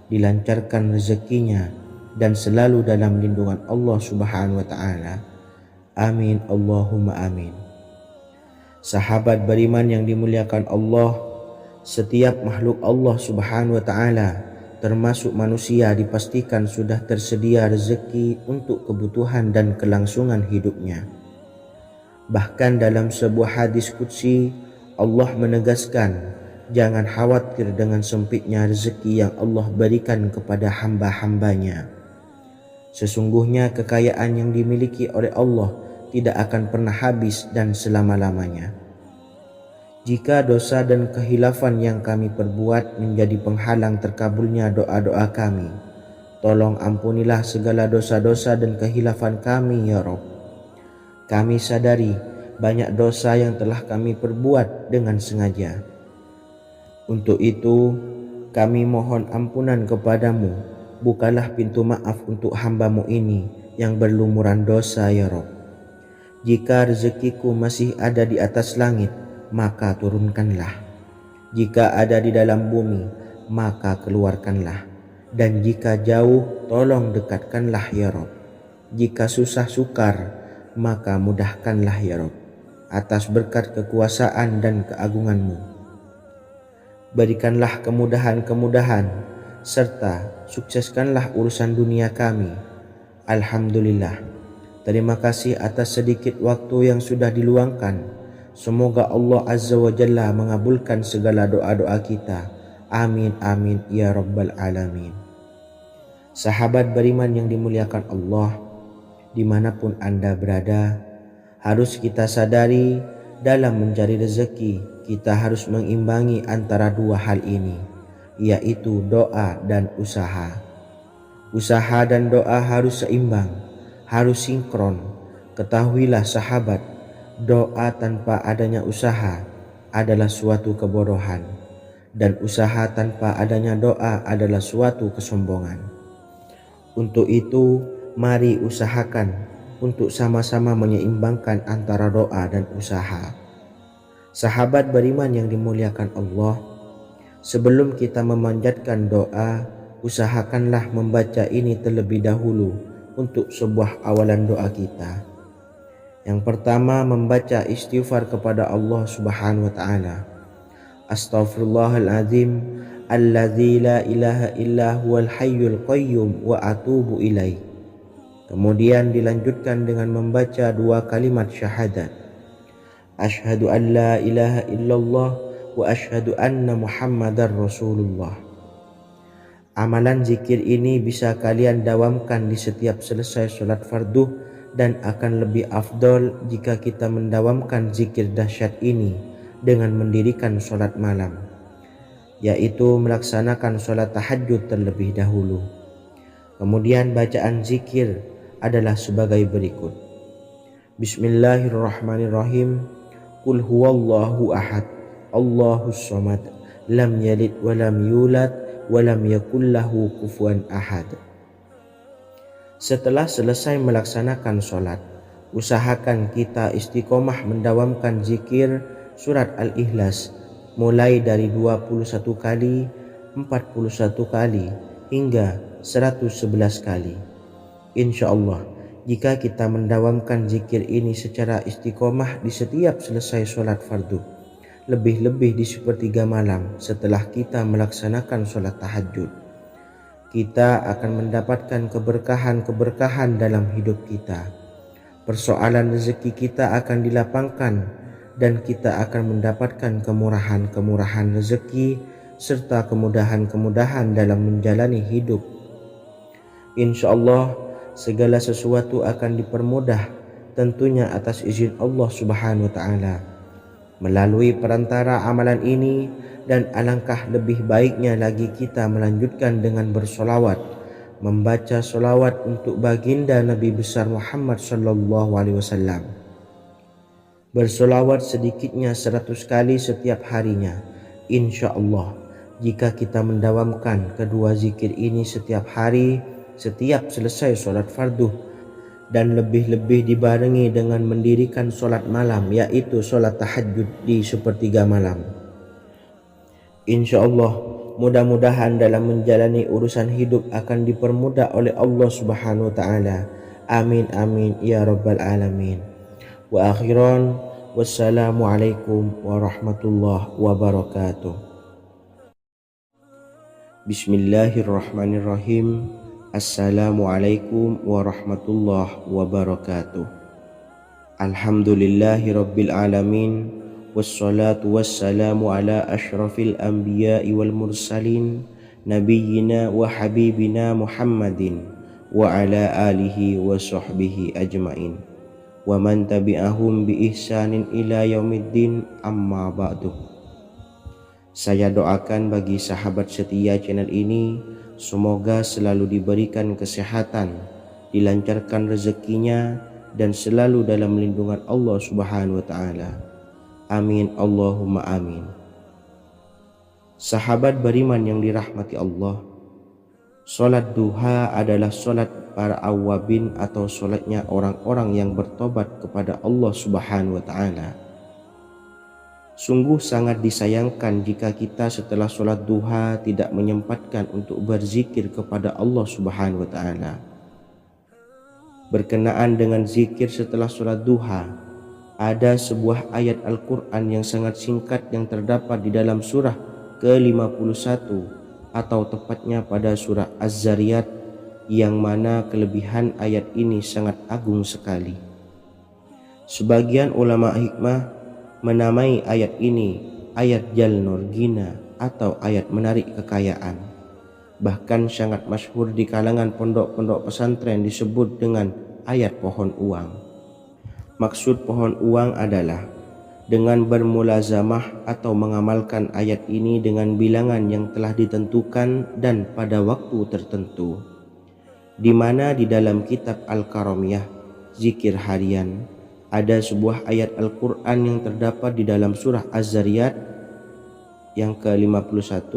dilancarkan rezekinya, dan selalu dalam lindungan Allah Subhanahu wa Ta'ala. Amin, Allahumma amin. Sahabat beriman yang dimuliakan Allah, setiap makhluk Allah Subhanahu wa Ta'ala, termasuk manusia, dipastikan sudah tersedia rezeki untuk kebutuhan dan kelangsungan hidupnya. Bahkan dalam sebuah hadis qudsi, Allah menegaskan, jangan khawatir dengan sempitnya rezeki yang Allah berikan kepada hamba-hambanya. Sesungguhnya kekayaan yang dimiliki oleh Allah tidak akan pernah habis dan selama-lamanya. Jika dosa dan kehilafan yang kami perbuat menjadi penghalang terkabulnya doa-doa kami, tolong ampunilah segala dosa-dosa dan kehilafan kami ya Rabb. Kami sadari banyak dosa yang telah kami perbuat dengan sengaja. Untuk itu kami mohon ampunan kepadamu. Bukalah pintu maaf untuk hamba-Mu ini yang berlumuran dosa ya Rabb. Jika rezekiku masih ada di atas langit, maka turunkanlah. Jika ada di dalam bumi, maka keluarkanlah. Dan jika jauh, tolong dekatkanlah ya Rabb. Jika susah sukar, maka mudahkanlah ya Rabb, atas berkat kekuasaan dan keagungan-Mu. Berikanlah kemudahan-kemudahan, serta sukseskanlah urusan dunia kami. Alhamdulillah. Terima kasih atas sedikit waktu yang sudah diluangkan. Semoga Allah Azza wa Jalla mengabulkan segala doa-doa kita. Amin amin ya rabbal alamin. Sahabat beriman yang dimuliakan Allah, dimanapun Anda berada, harus kita sadari dalam mencari rezeki kita harus mengimbangi antara dua hal ini, yaitu doa dan usaha. Usaha dan doa harus seimbang, harus sinkron. Ketahuilah sahabat, doa tanpa adanya usaha adalah suatu kebodohan, dan usaha tanpa adanya doa adalah suatu kesombongan. Untuk itu, mari usahakan untuk sama-sama menyeimbangkan antara doa dan usaha. Sahabat beriman yang dimuliakan Allah, sebelum kita memanjatkan doa, usahakanlah membaca ini terlebih dahulu untuk sebuah awalan doa kita. Yang pertama, membaca istighfar kepada Allah Subhanahu wa Ta'ala. Astaghfirullahaladzim alladzi la ilaha illa huwal hayyul qayyum wa atubu ilaih. Kemudian dilanjutkan dengan membaca dua kalimat syahadat. Asyhadu an la ilaha illallah wa asyhadu anna Muhammadar Rasulullah. Amalan zikir ini bisa kalian dawamkan di setiap selesai sholat fardu, dan akan lebih afdol jika kita mendawamkan zikir dahsyat ini dengan mendirikan sholat malam, yaitu melaksanakan sholat tahajud terlebih dahulu. Kemudian bacaan zikir adalah sebagai berikut. Bismillahirrahmanirrahim. Qul huwallahu ahad, Allahus samad, lam yalid wa lam yulad wa lam yakul lahu kufuwan ahad. Setelah selesai melaksanakan sholat, usahakan kita istiqomah mendawamkan zikir surat Al-Ikhlas mulai dari 21 kali, 41 kali, hingga 111 kali. Insya Allah, jika kita mendawamkan zikir ini secara istiqomah di setiap selesai sholat fardu, lebih-lebih di sepertiga malam setelah kita melaksanakan sholat tahajud, kita akan mendapatkan keberkahan-keberkahan dalam hidup kita. persoalan rezeki kita akan dilapangkan dan kita akan mendapatkan kemurahan-kemurahan rezeki serta kemudahan-kemudahan dalam menjalani hidup. Insya Allah segala sesuatu akan dipermudah, tentunya atas izin Allah Subhanahu wa Ta'ala. Melalui perantara amalan ini, dan alangkah lebih baiknya lagi kita melanjutkan dengan bersolawat, membaca solawat untuk baginda Nabi besar Muhammad sallallahu alaihi wasallam. Bersolawat sedikitnya 100 kali setiap harinya. Insya Allah jika kita mendawamkan kedua zikir ini setiap hari, setiap selesai solat fardu, dan lebih-lebih dibarengi dengan mendirikan solat malam, yaitu solat tahajud di sepertiga malam, insya Allah mudah-mudahan dalam menjalani urusan hidup akan dipermudah oleh Allah Subhanahu wa Ta'ala. Amin amin ya rabbal alamin. Wa akhiran, wassalamualaikum warahmatullahi wabarakatuh. Bismillahirrahmanirrahim. Assalamualaikum warahmatullahi wabarakatuh. Alhamdulillahi rabbil alamin, wassalatu wassalamu ala ashrafil anbiya'i wal mursalin, nabiyyina wa habibina Muhammadin wa ala alihi wa sahbihi ajmain, wa man tabi'ahum bi ihsanin ila yaumiddin, amma ba'du. Saya doakan bagi sahabat setia channel ini, semoga selalu diberikan kesehatan, dilancarkan rezekinya, dan selalu dalam lindungan Allah Subhanahu wa Ta'ala. Amin Allahumma amin. Sahabat beriman yang dirahmati Allah, solat duha adalah solat para awabin atau solatnya orang-orang yang bertobat kepada Allah Subhanahu wa Ta'ala. Sungguh sangat disayangkan jika kita setelah sholat duha tidak menyempatkan untuk berzikir kepada Allah Subhanahu wa Ta'ala. Berkenaan dengan zikir setelah sholat duha, ada sebuah ayat Al-Quran yang sangat singkat yang terdapat di dalam surah ke-51 atau tepatnya pada surah Az-Zariyat, yang mana kelebihan ayat ini sangat agung sekali. Sebagian ulama hikmah menamai ayat ini ayat Jalnur Gina atau ayat menarik kekayaan. Bahkan sangat masyhur di kalangan pondok-pondok pesantren disebut dengan ayat pohon uang. Maksud pohon uang adalah dengan bermulazamah atau mengamalkan ayat ini dengan bilangan yang telah ditentukan dan pada waktu tertentu, di mana di dalam kitab Al-Karamiyah zikir harian ada sebuah ayat Al-Quran yang terdapat di dalam surah Az-Zariyat yang ke-51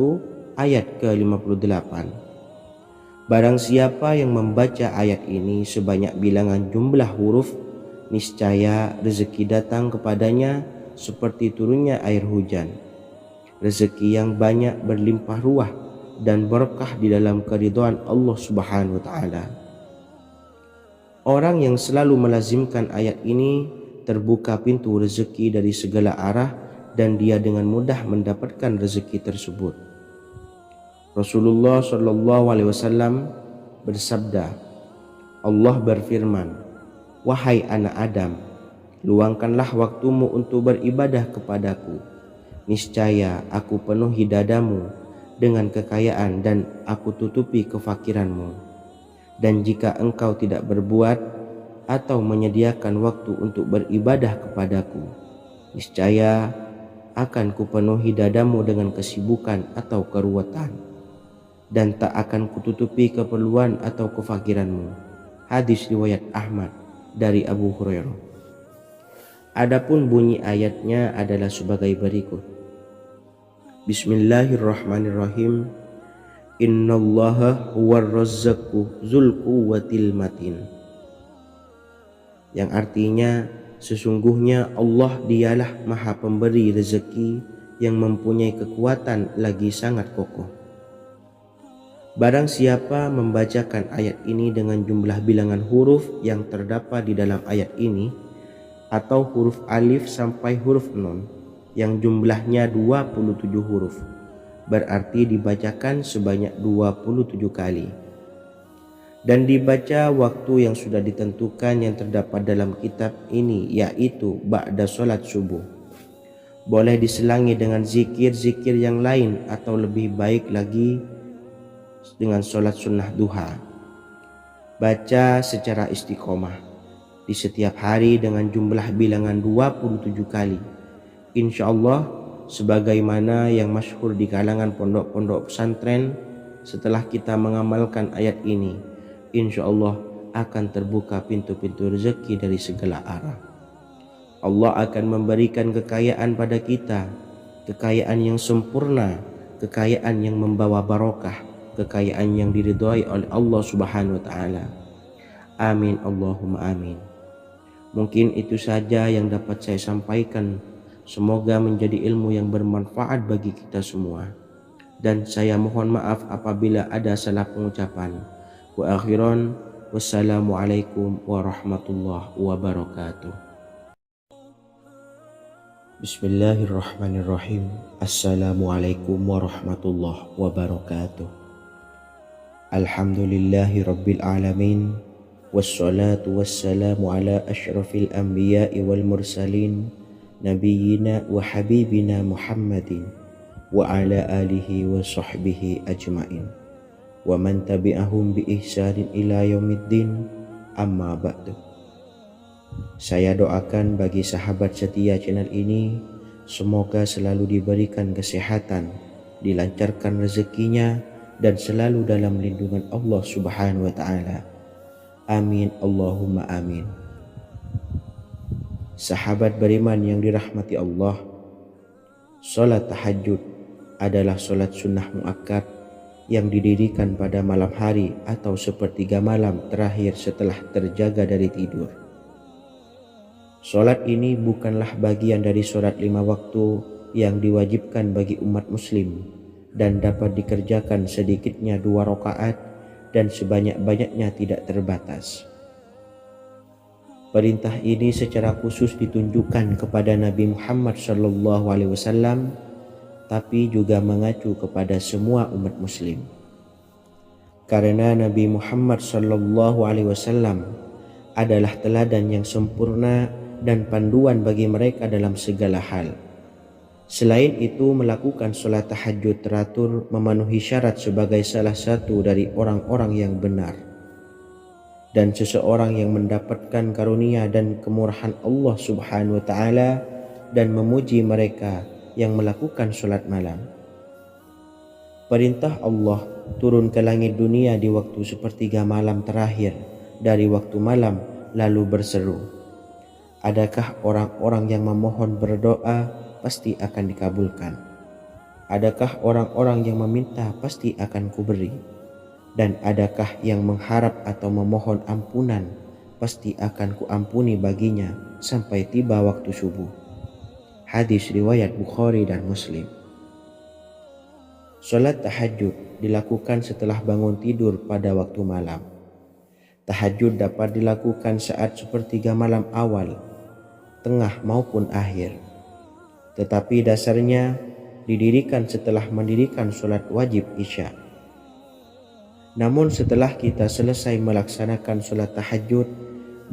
ayat ke-58. Barang siapa yang membaca ayat ini sebanyak bilangan jumlah huruf, niscaya rezeki datang kepadanya seperti turunnya air hujan. Rezeki yang banyak berlimpah ruah dan berkah di dalam keridhaan Allah Subhanahu wa Ta'ala. Orang yang selalu melazimkan ayat ini terbuka pintu rezeki dari segala arah dan dia dengan mudah mendapatkan rezeki tersebut. Rasulullah Shallallahu Alaihi Wasallam bersabda, Allah berfirman, wahai anak Adam, luangkanlah waktumu untuk beribadah kepadaku. Niscaya aku penuhi dadamu dengan kekayaan dan aku tutupi kefakiranmu. Dan jika engkau tidak berbuat atau menyediakan waktu untuk beribadah kepadaku, niscaya akan kupenuhi dadamu dengan kesibukan atau keruwetan, dan tak akan kututupi keperluan atau kefakiranmu. Hadis riwayat Ahmad dari Abu Hurairah. Adapun bunyi ayatnya adalah sebagai berikut. Bismillahirrahmanirrahim. Innallaha huwar razzaqu dzul quwwatil matin. Yang artinya sesungguhnya Allah dialah maha pemberi rezeki yang mempunyai kekuatan lagi sangat kokoh. Barang siapa membacakan ayat ini dengan jumlah bilangan huruf yang terdapat di dalam ayat ini, atau huruf alif sampai huruf nun yang jumlahnya 27 huruf, berarti dibacakan sebanyak 27 kali. dan dibaca waktu yang sudah ditentukan yang terdapat dalam kitab ini, yaitu ba'da solat subuh. Boleh diselangi dengan zikir-zikir yang lain atau lebih baik lagi dengan solat sunnah duha. Baca secara istiqomah di setiap hari dengan jumlah bilangan 27 kali. Insya Allah sebagaimana yang masyhur di kalangan pondok-pondok pesantren, setelah kita mengamalkan ayat ini, insya Allah akan terbuka pintu-pintu rezeki dari segala arah. Allah akan memberikan kekayaan pada kita, kekayaan yang sempurna, kekayaan yang membawa barokah, kekayaan yang diridhai oleh Allah Subhanahu wa taala. Amin Allahumma amin. Mungkin itu saja yang dapat saya sampaikan. Semoga menjadi ilmu yang bermanfaat bagi kita semua. Dan saya mohon maaf apabila ada salah pengucapan. Wa akhiran, wassalamualaikum warahmatullahi wabarakatuh. Bismillahirrahmanirrahim. Assalamualaikum warahmatullahi wabarakatuh. Alhamdulillahi rabbil alamin. Wassalatu wassalamu ala ashrafil anbiya'i wal mursalin, nabiyyina wa habibina Muhammadin wa ala alihi wa sahbihi ajmain wa man tabi'ahum bi ihsanin ila yaumiddin, amma ba'du. Saya doakan bagi sahabat setia channel ini, semoga selalu diberikan kesehatan, dilancarkan rezekinya, dan selalu dalam lindungan Allah Subhanahu wa taala. Amin Allahumma amin. Sahabat beriman yang dirahmati Allah, salat tahajud adalah salat sunnah muakkad yang didirikan pada malam hari atau sepertiga malam terakhir setelah terjaga dari tidur. Salat ini bukanlah bagian dari salat 5 waktu yang diwajibkan bagi umat muslim dan dapat dikerjakan sedikitnya 2 rakaat dan sebanyak-banyaknya tidak terbatas. Perintah ini secara khusus ditunjukkan kepada Nabi Muhammad SAW, tapi juga mengacu kepada semua umat muslim. Karena Nabi Muhammad SAW adalah teladan yang sempurna dan panduan bagi mereka dalam segala hal. Selain itu, melakukan sholat tahajud teratur memenuhi syarat sebagai salah satu dari orang-orang yang benar. Dan seseorang yang mendapatkan karunia dan kemurahan Allah Subhanahu wa taala dan memuji mereka yang melakukan sholat malam. Perintah Allah turun ke langit dunia di waktu sepertiga malam terakhir dari waktu malam lalu berseru, adakah orang-orang yang memohon berdoa pasti akan dikabulkan? Adakah orang-orang yang meminta pasti akan kuberi? Dan adakah yang mengharap atau memohon ampunan pasti akan kuampuni baginya sampai tiba waktu subuh. Hadis riwayat Bukhari dan Muslim. Salat tahajud dilakukan setelah bangun tidur pada waktu malam. Tahajud dapat dilakukan saat sepertiga malam awal, tengah maupun akhir. Tetapi dasarnya didirikan setelah mendirikan sholat wajib isya. Namun setelah kita selesai melaksanakan sholat tahajud,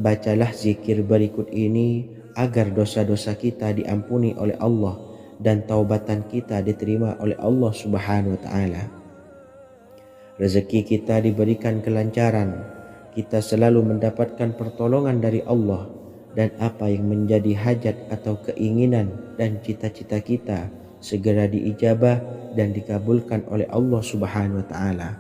bacalah zikir berikut ini agar dosa-dosa kita diampuni oleh Allah dan taubatan kita diterima oleh Allah Subhanahu wa taala. Rezeki kita diberikan kelancaran, kita selalu mendapatkan pertolongan dari Allah, dan apa yang menjadi hajat atau keinginan dan cita-cita kita segera diijabah dan dikabulkan oleh Allah Subhanahu wa taala.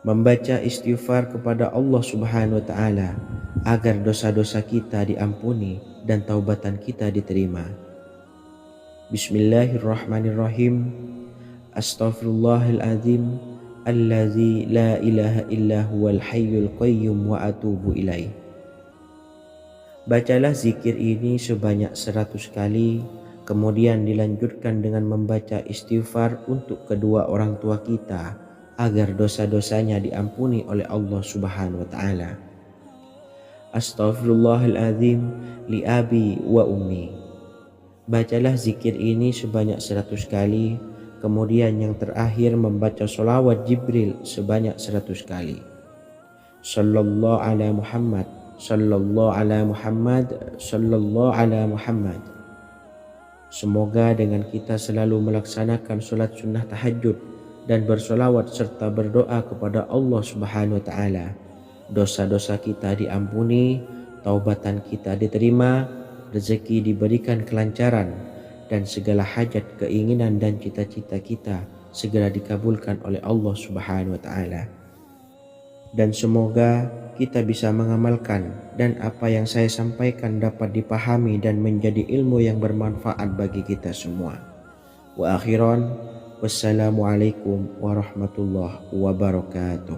Membaca istighfar kepada Allah Subhanahu wa taala agar dosa-dosa kita diampuni dan taubatan kita diterima. Bismillahirrahmanirrahim. Astaghfirullahaladzim allazi la ilaha illa huwal hayyul qayyum wa atubu ilaih. Bacalah zikir ini sebanyak 100 kali, kemudian dilanjutkan dengan membaca istighfar untuk kedua orang tua kita agar dosa-dosanya diampuni oleh Allah Subhanahu wa taala. Astaghfirullahaladzim li abi wa ummi. Bacalah zikir ini sebanyak 100 kali, Kemudian yang terakhir membaca sholawat Jibril sebanyak 100 kali. Sallallahu ala Muhammad, sallallahu ala Muhammad, sallallahu ala Muhammad. Semoga dengan kita selalu melaksanakan sholat sunnah tahajud dan bersolawat serta berdoa kepada Allah Subhanahu wa Ta'ala, dosa-dosa kita diampuni, taubatan kita diterima, rezeki diberikan kelancaran, dan segala hajat, keinginan dan cita-cita kita segera dikabulkan oleh Allah Subhanahu wa Ta'ala. Dan semoga kita bisa mengamalkan dan apa yang saya sampaikan dapat dipahami dan menjadi ilmu yang bermanfaat bagi kita semua. Wa akhiran, wassalamualaikum warahmatullahi wabarakatuh.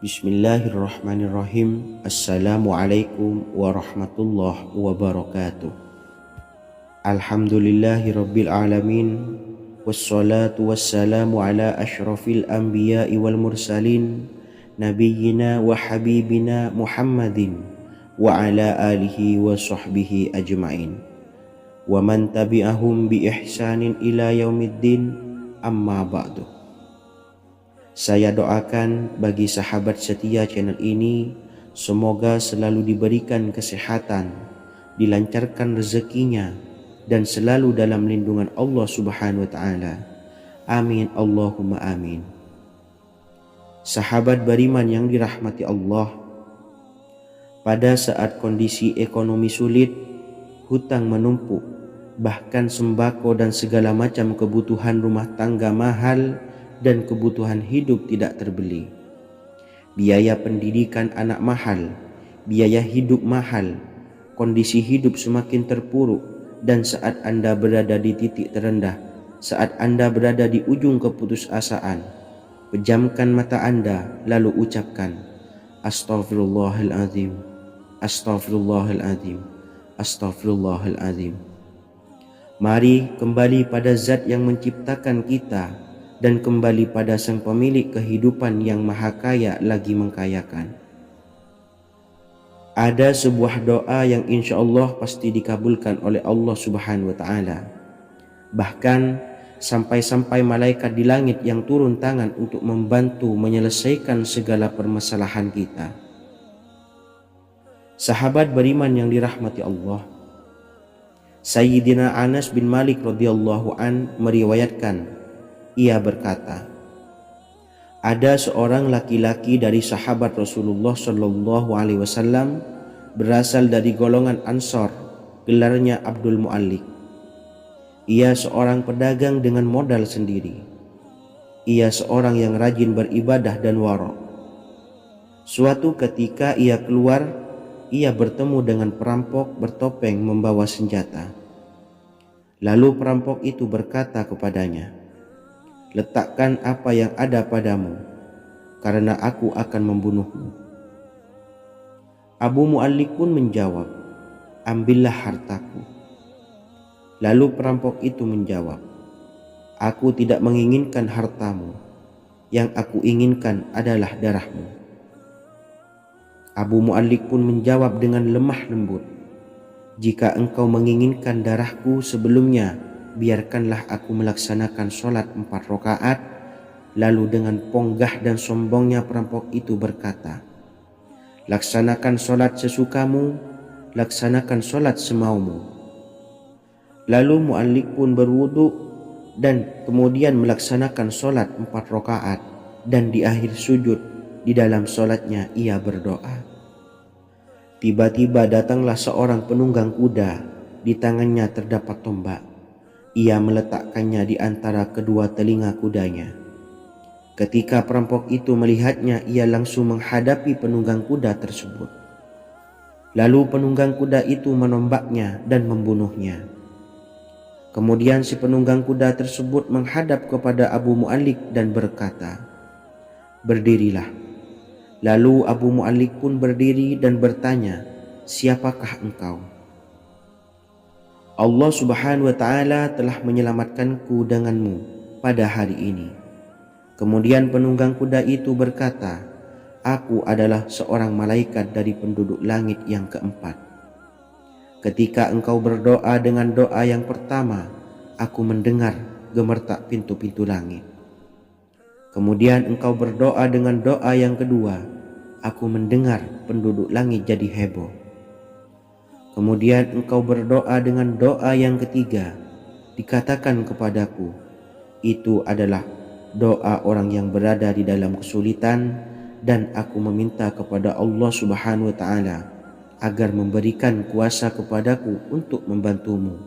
Bismillahirrahmanirrahim. Assalamualaikum warahmatullahi wabarakatuh. Alhamdulillahi rabbil alamin. Wassalatu wassalamu ala ashrafil anbiya'i wal mursalin, nabiyyina wa habibina Muhammadin wa ala alihi wa sahbihi ajma'in wa man tabi'ahum bi ihsanin ila yaumiddin, amma ba'du. Saya doakan bagi sahabat setia channel ini, semoga selalu diberikan kesehatan, dilancarkan rezekinya, dan selalu dalam lindungan Allah Subhanahu wa Ta'ala. Amin Allahumma amin. Sahabat beriman yang dirahmati Allah, pada saat kondisi ekonomi sulit, hutang menumpuk, bahkan sembako dan segala macam kebutuhan rumah tangga mahal dan kebutuhan hidup tidak terbeli. Biaya pendidikan anak mahal, biaya hidup mahal, kondisi hidup semakin terpuruk. Dan saat Anda berada di titik terendah, saat Anda berada di ujung keputusasaan, pejamkan mata Anda lalu ucapkan Astaghfirullahaladzim, Astaghfirullahaladzim, Astaghfirullahaladzim. Mari kembali pada Zat yang menciptakan kita dan kembali pada Sang Pemilik kehidupan yang maha kaya lagi mengkayakan. Ada sebuah doa yang insya Allah pasti dikabulkan oleh Allah Subhanahu wa Ta'ala. Bahkan sampai-sampai malaikat di langit yang turun tangan untuk membantu menyelesaikan segala permasalahan kita. Sahabat beriman yang dirahmati Allah, Sayyidina Anas bin Malik radhiyallahu an meriwayatkan, ia berkata, ada seorang laki-laki dari sahabat Rasulullah Shallallahu Alaihi Wasallam berasal dari golongan Ansor, gelarnya Abdul Mu'allik. Ia seorang pedagang dengan modal sendiri. Ia seorang yang rajin beribadah dan wara'. Suatu ketika ia keluar, ia bertemu dengan perampok bertopeng membawa senjata. Lalu perampok itu berkata kepadanya, letakkan apa yang ada padamu, karena aku akan membunuhmu. Abu Mu'allik pun menjawab, ambillah hartaku. Lalu perampok itu menjawab, aku tidak menginginkan hartamu, yang aku inginkan adalah darahmu. Abu Mu'allik pun menjawab dengan lemah lembut, jika engkau menginginkan darahku sebelumnya, biarkanlah aku melaksanakan sholat 4 rakaat. Lalu dengan ponggah dan sombongnya perampok itu berkata, laksanakan sholat sesukamu, laksanakan sholat semaumu. Lalu Mu'allik pun berwudu dan kemudian melaksanakan sholat 4 rakaat, dan di akhir sujud di dalam sholatnya ia berdoa. Tiba-tiba datanglah seorang penunggang kuda, di tangannya terdapat tombak. Ia meletakkannya di antara kedua telinga kudanya. Ketika perampok itu melihatnya, ia langsung menghadapi penunggang kuda tersebut. Lalu penunggang kuda itu menombaknya dan membunuhnya. Kemudian si penunggang kuda tersebut menghadap kepada Abu Mu'allik dan berkata, berdirilah. Lalu Abu Mu'allik pun berdiri dan bertanya, siapakah engkau? Allah Subhanahu wa Ta'ala telah menyelamatkanku denganmu pada hari ini. Kemudian penunggang kuda itu berkata, aku adalah seorang malaikat dari penduduk langit yang keempat. Ketika engkau berdoa dengan doa yang pertama, aku mendengar gemertak pintu-pintu langit. Kemudian engkau berdoa dengan doa yang kedua, aku mendengar penduduk langit jadi heboh. Kemudian engkau berdoa dengan doa yang ketiga, dikatakan kepadaku, itu adalah doa orang yang berada di dalam kesulitan, dan aku meminta kepada Allah Subhanahu wa Ta'ala agar memberikan kuasa kepadaku untuk membantumu.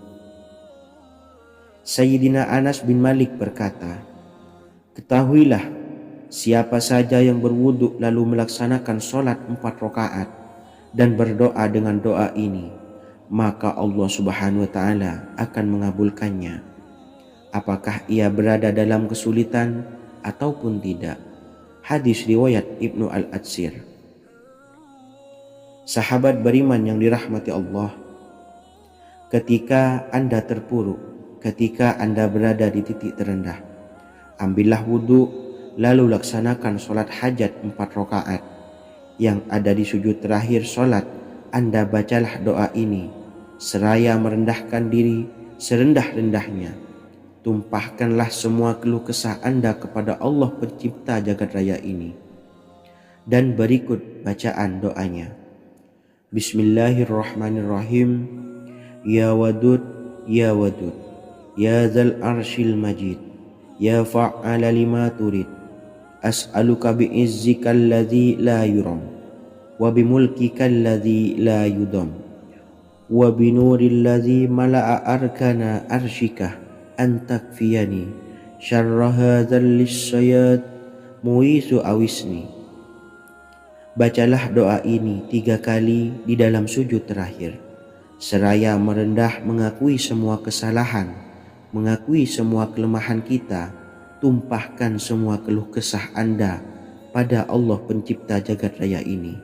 Sayyidina Anas bin Malik berkata, ketahuilah, siapa saja yang berwudu lalu melaksanakan sholat 4 rakaat dan berdoa dengan doa ini, maka Allah Subhanahu wa Ta'ala akan mengabulkannya, apakah ia berada dalam kesulitan ataupun tidak. Hadis riwayat Ibnu Al-Atsir. Sahabat beriman yang dirahmati Allah, ketika Anda terpuruk, ketika Anda berada di titik terendah, ambillah wudhu lalu laksanakan sholat hajat 4 rakaat. Yang ada di sujud terakhir sholat, Anda bacalah doa ini seraya merendahkan diri serendah-rendahnya. Tumpahkanlah semua keluh kesah Anda kepada Allah pencipta jagat raya ini. Dan berikut bacaan doanya. Bismillahirrahmanirrahim. Ya Wadud, Ya Wadud, Ya Dzal Arsyil Majid, Ya Fa'ala lima turid, as'aluka bi'izzikal ladzi la yuram, wa bimulkikal ladzi la yudam, wa binuril ladzi mala'a arkana arsyikah, antakfiyani syarra hadzal lisyayad muisu awisni. Bacalah doa ini 3 kali di dalam sujud terakhir, seraya merendah mengakui semua kesalahan, mengakui semua kelemahan kita. Tumpahkan semua keluh kesah Anda pada Allah pencipta jagat raya ini.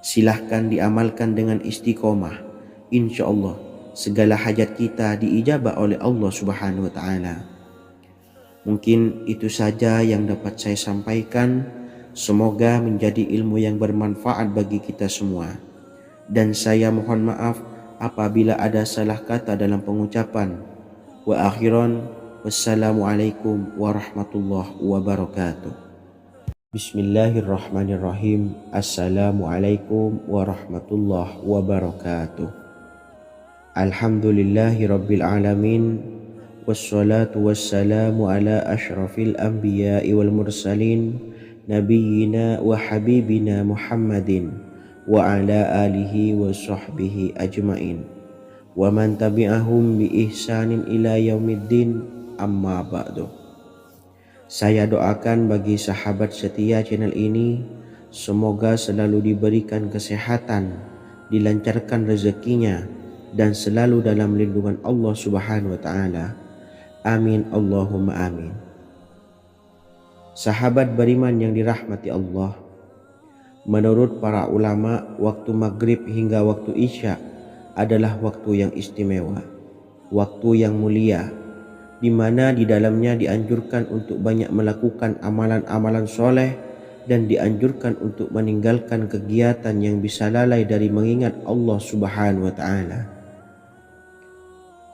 Silahkan diamalkan dengan istiqomah. Insya Allah segala hajat kita diijabah oleh Allah Subhanahu wa Ta'ala. Mungkin itu saja yang dapat saya sampaikan. Semoga menjadi ilmu yang bermanfaat bagi kita semua. Dan saya mohon maaf apabila ada salah kata dalam pengucapan. Wa akhiran, wassalamualaikum warahmatullahi wabarakatuh. Bismillahirrahmanirrahim. Assalamualaikum warahmatullahi wabarakatuh. Alhamdulillahi rabbil alamin, wassalatu wassalamu ala ashrafil anbiya'i wal mursalin, nabiyyina wa habibina Muhammadin wa ala alihi wa sahbihi ajmain, wa man tabi'ahum bi ihsanin ila yaumiddin, amma ba'du. Saya doakan bagi sahabat setia channel ini, semoga selalu diberikan kesehatan, dilancarkan rezekinya, dan selalu dalam lindungan Allah Subhanahu wa Ta'ala. Amin Allahumma amin. Sahabat beriman yang dirahmati Allah, menurut para ulama, waktu maghrib hingga waktu isya adalah waktu yang istimewa, waktu yang mulia, di mana di dalamnya dianjurkan untuk banyak melakukan amalan-amalan soleh dan dianjurkan untuk meninggalkan kegiatan yang bisa lalai dari mengingat Allah Subhanahu wa Ta'ala.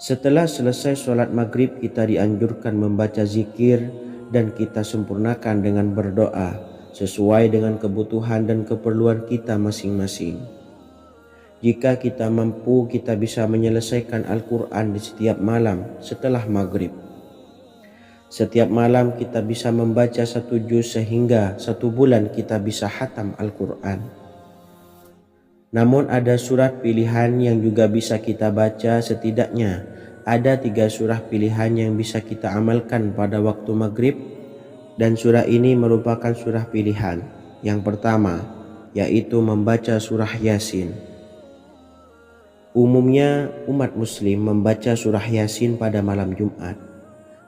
Setelah selesai sholat maghrib, kita dianjurkan membaca zikir dan kita sempurnakan dengan berdoa sesuai dengan kebutuhan dan keperluan kita masing-masing. Jika kita mampu, kita bisa menyelesaikan Al-Quran di setiap malam setelah maghrib. Setiap malam kita bisa membaca 1 juz sehingga 1 bulan kita bisa khatam Al-Quran. Namun ada surat pilihan yang juga bisa kita baca. Setidaknya ada 3 surah pilihan yang bisa kita amalkan pada waktu maghrib, dan surah ini merupakan surah pilihan. Yang pertama yaitu membaca surah Yasin. Umumnya umat muslim membaca surah Yasin pada malam Jumat.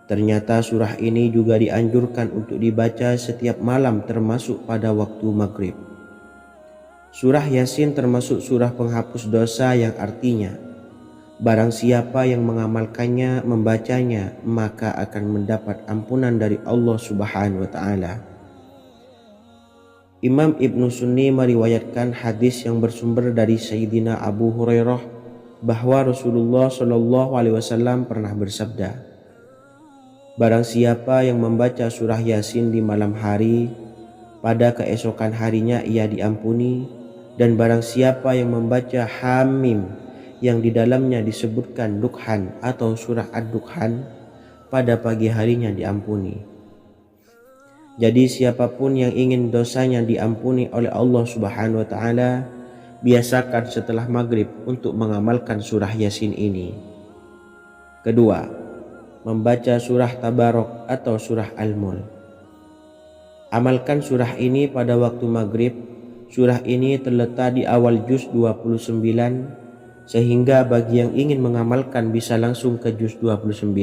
Ternyata surah ini juga dianjurkan untuk dibaca setiap malam termasuk pada waktu maghrib. Surah Yasin termasuk surah penghapus dosa yang artinya barang siapa yang mengamalkannya, membacanya, maka akan mendapat ampunan dari Allah Subhanahu wa Ta'ala. Imam Ibnu Sunni meriwayatkan hadis yang bersumber dari Sayyidina Abu Hurairah bahwa Rasulullah Shallallahu Alaihi Wasallam pernah bersabda, barang siapa yang membaca surah Yasin di malam hari, pada keesokan harinya ia diampuni, dan barang siapa yang membaca Hamim yang di dalamnya disebutkan Dukhan atau surah Ad-Dukhan, pada pagi harinya diampuni. Jadi siapapun yang ingin dosanya diampuni oleh Allah Subhanahu wa Ta'ala, biasakan setelah maghrib untuk mengamalkan surah Yasin ini. Kedua, membaca surah Tabarok atau surah Al-Mulk. Amalkan surah ini pada waktu maghrib. Surah ini terletak di awal juz 29, sehingga bagi yang ingin mengamalkan bisa langsung ke juz 29.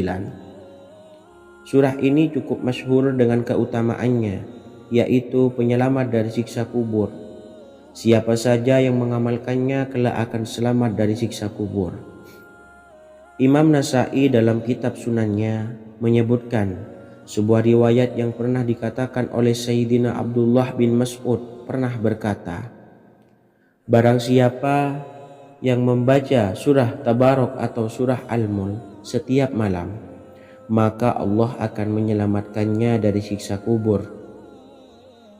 Surah ini cukup masyhur dengan keutamaannya, yaitu penyelamat dari siksa kubur. Siapa saja yang mengamalkannya kelak akan selamat dari siksa kubur. Imam Nasai dalam kitab Sunannya menyebutkan sebuah riwayat yang pernah dikatakan oleh Sayyidina Abdullah bin Mas'ud pernah berkata, barang siapa yang membaca surah Tabarok atau surah Al-Mulk setiap malam, maka Allah akan menyelamatkannya dari siksa kubur.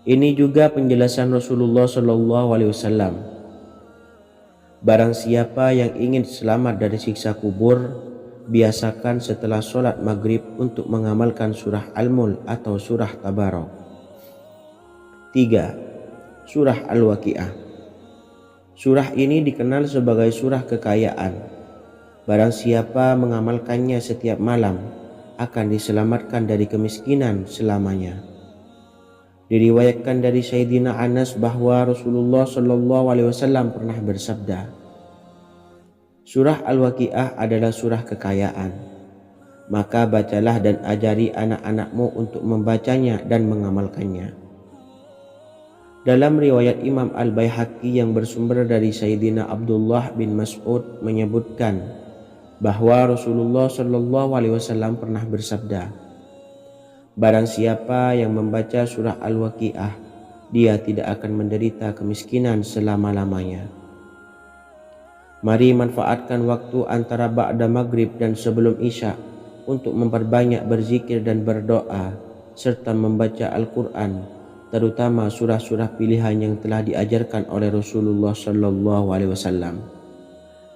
Ini juga penjelasan Rasulullah Shallallahu Alaihi Wasallam. Barang siapa yang ingin selamat dari siksa kubur, biasakan setelah sholat maghrib untuk mengamalkan surah Al-Mulk atau surah Tabarok. 3. Surah Al-Waqiah. Surah ini dikenal sebagai surah kekayaan. Barang siapa mengamalkannya setiap malam, akan diselamatkan dari kemiskinan selamanya. Diriwayatkan dari Sayyidina Anas bahwa Rasulullah Shallallahu Alaihi Wasallam pernah bersabda, surah Al-Waqiah adalah surah kekayaan. Maka bacalah dan ajari anak-anakmu untuk membacanya dan mengamalkannya. Dalam riwayat Imam Al-Baihaqi yang bersumber dari Sayyidina Abdullah bin Mas'ud menyebutkan bahwa Rasulullah Shallallahu Alaihi Wasallam pernah bersabda, barang siapa yang membaca surah Al-Waqiah, dia tidak akan menderita kemiskinan selama-lamanya. Mari manfaatkan waktu antara ba'da maghrib dan sebelum isya untuk memperbanyak berzikir dan berdoa serta membaca Al-Quran, terutama surah-surah pilihan yang telah diajarkan oleh Rasulullah Shallallahu Alaihi Wasallam.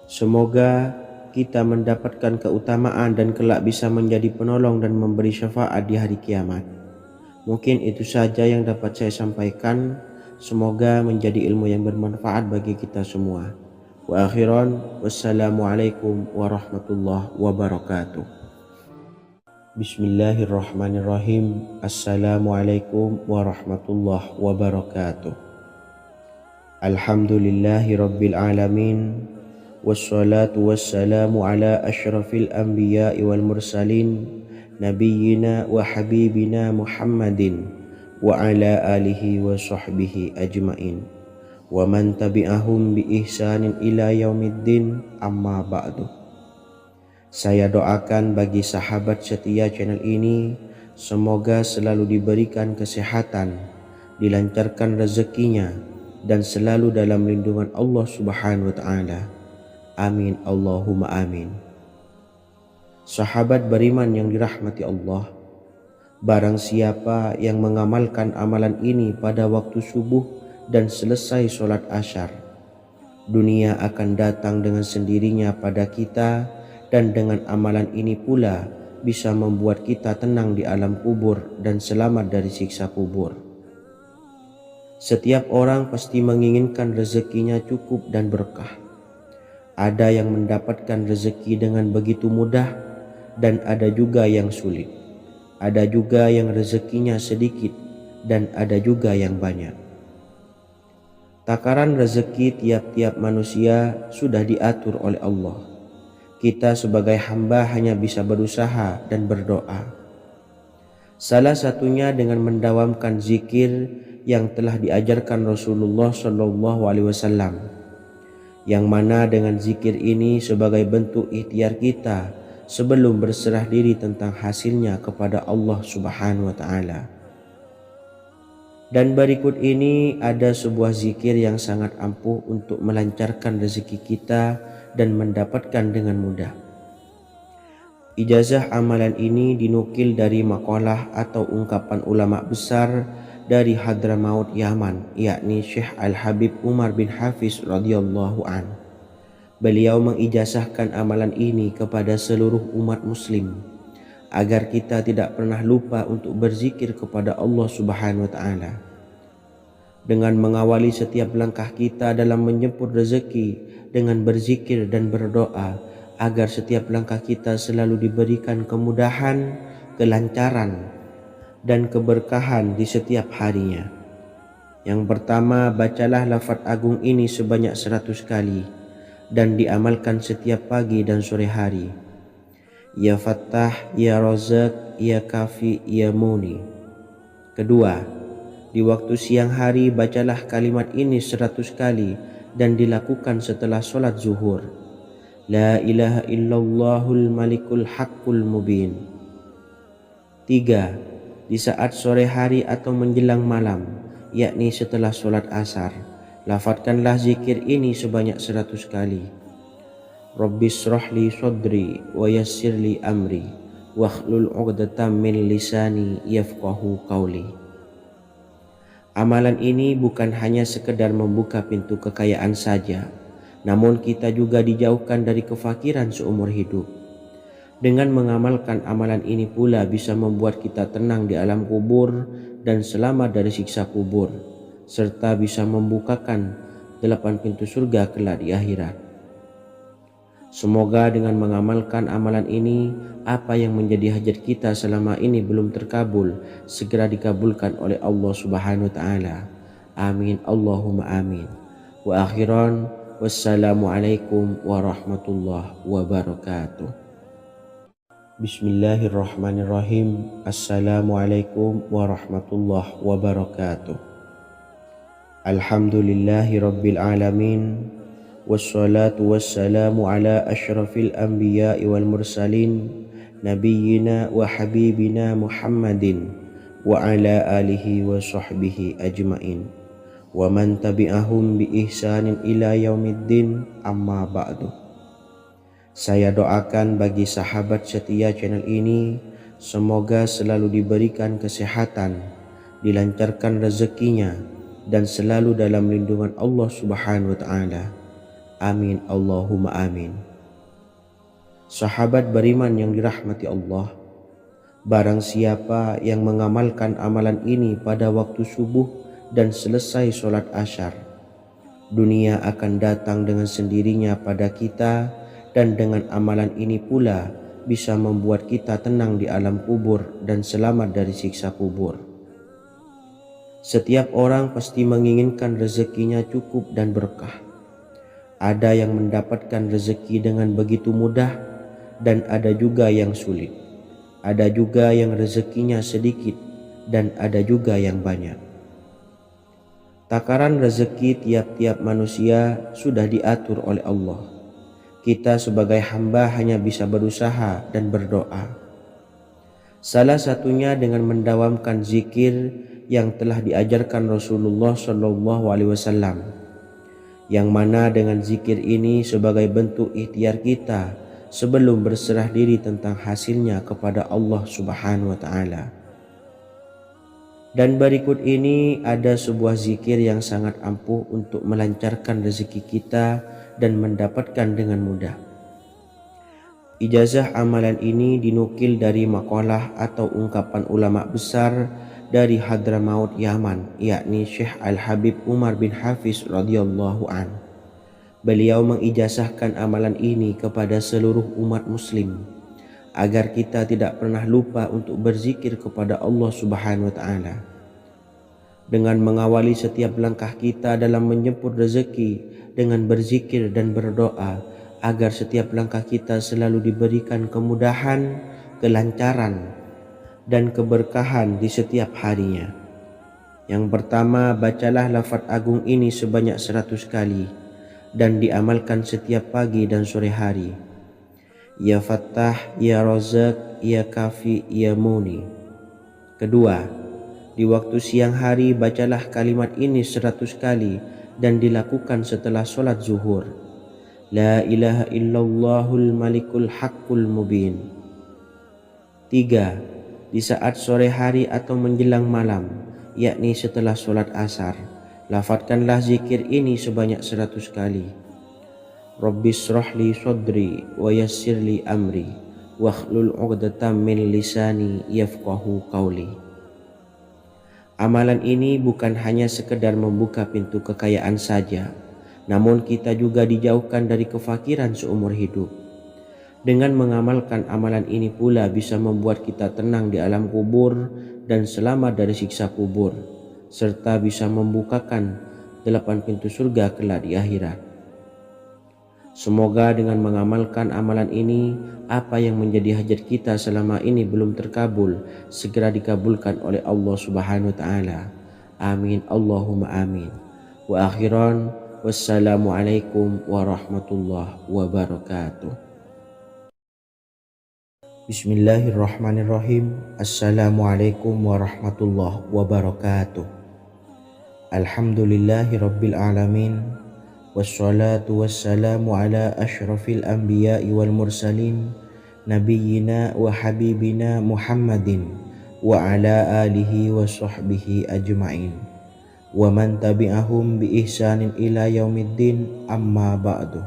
Semoga kita mendapatkan keutamaan dan kelak bisa menjadi penolong dan memberi syafaat di hari kiamat. Mungkin itu saja yang dapat saya sampaikan. Semoga menjadi ilmu yang bermanfaat bagi kita semua. Wa akhiran, wassalamualaikum warahmatullahi wabarakatuh. Bismillahirrahmanirrahim. Assalamualaikum warahmatullahi wabarakatuh. Alhamdulillahi rabbil alamin. Wassalatu wassalamu ala ashrafil anbiya'i wal mursalin nabiyyina wa habibina Muhammadin wa ala alihi wa sahbihi ajmain wa man tabi'ahum bi ihsanin ila yaumiddin, amma ba'du. Saya doakan bagi sahabat setia channel ini, semoga selalu diberikan kesehatan, dilancarkan rezekinya, dan selalu dalam lindungan Allah Subhanahu wa Ta'ala. Amin Allahumma amin. Sahabat beriman yang dirahmati Allah, barang siapa yang mengamalkan amalan ini pada waktu subuh dan selesai sholat asyar, dunia akan datang dengan sendirinya pada kita, dan dengan amalan ini pula bisa membuat kita tenang di alam kubur dan selamat dari siksa kubur. Setiap orang pasti menginginkan rezekinya cukup dan berkah. Ada yang mendapatkan rezeki dengan begitu mudah, dan ada juga yang sulit. Ada juga yang rezekinya sedikit, dan ada juga yang banyak. Takaran rezeki tiap-tiap manusia sudah diatur oleh Allah. Kita sebagai hamba hanya bisa berusaha dan berdoa. Salah satunya dengan mendawamkan zikir yang telah diajarkan Rasulullah Shallallahu Alaihi Wasallam, yang mana dengan zikir ini sebagai bentuk ikhtiar kita sebelum berserah diri tentang hasilnya kepada Allah Subhanahu wa Ta'ala. Dan berikut ini ada sebuah zikir yang sangat ampuh untuk melancarkan rezeki kita dan mendapatkan dengan mudah. Ijazah amalan ini dinukil dari makalah atau ungkapan ulama besar dari Hadramaut Yaman, yakni Syekh Al-Habib Umar bin Hafiz radhiyallahu an. Beliau mengijazahkan amalan ini kepada seluruh umat muslim agar kita tidak pernah lupa untuk berzikir kepada Allah Subhanahu wa taala. Dengan mengawali setiap langkah kita dalam menjemput rezeki dengan berzikir dan berdoa agar setiap langkah kita selalu diberikan kemudahan, kelancaran, dan keberkahan di setiap harinya. Yang pertama, bacalah lafaz agung ini sebanyak 100 kali dan diamalkan setiap pagi dan sore hari. Ya Fattah, Ya Razak, Ya Kafi, Ya Muni. Kedua, di waktu siang hari bacalah kalimat ini 100 kali dan dilakukan setelah sholat zuhur. La ilaha illallahul malikul haqqul mubin. Tiga, di saat sore hari atau menjelang malam, yakni setelah sholat asar, lafadzkanlah zikir ini sebanyak 100 kali. Rabbishrahli sodri wa yassirli amri wakhlul 'uqdatam min lisani yafqahu qawli. Amalan ini bukan hanya sekedar membuka pintu kekayaan saja, namun kita juga dijauhkan dari kefakiran seumur hidup. Dengan mengamalkan amalan ini pula bisa membuat kita tenang di alam kubur dan selamat dari siksa kubur, serta bisa membukakan 8 pintu surga kelak di akhirat. Semoga dengan mengamalkan amalan ini, apa yang menjadi hajat kita selama ini belum terkabul, segera dikabulkan oleh Allah Subhanahu wa taala. Amin Allahumma amin. Wa akhiran, wassalamualaikum warahmatullahi wabarakatuh. Bismillahirrahmanirrahim. Assalamualaikum warahmatullahi wabarakatuh. Alhamdulillahi rabbil alamin. Wassalatu wassalamu ala ashrafil anbiya'i wal mursalin nabiyyina wa habibina Muhammadin wa ala alihi wa sahbihi ajmain wa man tabi'ahum bi ihsanin ila yaumiddin, amma ba'du. Saya doakan bagi sahabat setia channel ini, semoga selalu diberikan kesehatan, dilancarkan rezekinya, dan selalu dalam lindungan Allah Subhanahu wa taala. Amin Allahumma amin. Sahabat beriman yang dirahmati Allah, barang siapa yang mengamalkan amalan ini pada waktu subuh dan selesai sholat asyar, dunia akan datang dengan sendirinya pada kita, dan dengan amalan ini pula bisa membuat kita tenang di alam kubur dan selamat dari siksa kubur. Setiap orang pasti menginginkan rezekinya cukup dan berkah. Ada yang mendapatkan rezeki dengan begitu mudah dan ada juga yang sulit. Ada juga yang rezekinya sedikit dan ada juga yang banyak. Takaran rezeki tiap-tiap manusia sudah diatur oleh Allah. Kita sebagai hamba hanya bisa berusaha dan berdoa. Salah satunya dengan mendawamkan zikir yang telah diajarkan Rasulullah SAW, yang mana dengan zikir ini sebagai bentuk ikhtiar kita sebelum berserah diri tentang hasilnya kepada Allah Subhanahu wa taala. Dan berikut ini ada sebuah zikir yang sangat ampuh untuk melancarkan rezeki kita dan mendapatkan dengan mudah. Ijazah amalan ini dinukil dari makalah atau ungkapan ulama besar dari Hadramaut Yaman, yakni Syekh Al-Habib Umar bin Hafiz radhiyallahu an. Beliau mengijazahkan amalan ini kepada seluruh umat muslim agar kita tidak pernah lupa untuk berzikir kepada Allah Subhanahu wa taala. Dengan mengawali setiap langkah kita dalam menjemput rezeki dengan berzikir dan berdoa agar setiap langkah kita selalu diberikan kemudahan, kelancaran, dan keberkahan di setiap harinya. Yang pertama, bacalah lafaz agung ini sebanyak 100 kali dan diamalkan setiap pagi dan sore hari. Ya Fattah, Ya Razak, Ya Kafi, Ya Muni. Kedua, Di waktu siang hari bacalah kalimat ini 100 kali dan dilakukan setelah sholat zuhur. La ilaha illallahul malikul haqqul mubin. 3. Di saat sore hari atau menjelang malam, yakni setelah sholat asar, lafadzkanlah zikir ini sebanyak 100 kali. Rabbis shrahli sodri wa yassirli amri wakhlul 'uqdatam min lisani yafqahu qawli. Amalan ini bukan hanya sekedar membuka pintu kekayaan saja, namun kita juga dijauhkan dari kefakiran seumur hidup. Dengan mengamalkan amalan ini pula bisa membuat kita tenang di alam kubur dan selamat dari siksa kubur, serta bisa membukakan 8 pintu surga kelak di akhirat. Semoga dengan mengamalkan amalan ini, apa yang menjadi hajat kita selama ini belum terkabul, segera dikabulkan oleh Allah Subhanahu wa Ta'ala. Amin Allahumma amin. Wa akhiran, wassalamualaikum warahmatullahi wabarakatuh. Bismillahirrahmanirrahim. Assalamualaikum warahmatullahi wabarakatuh. Alhamdulillahi rabbil alamin. Wassalatu wassalamu ala ashrafil anbiya'i wal mursalin nabiyyina wa habibina Muhammadin wa ala alihi wa sahbihi ajma'in wa man tabi'ahum bi ihsanin ila yaumiddin, amma ba'du.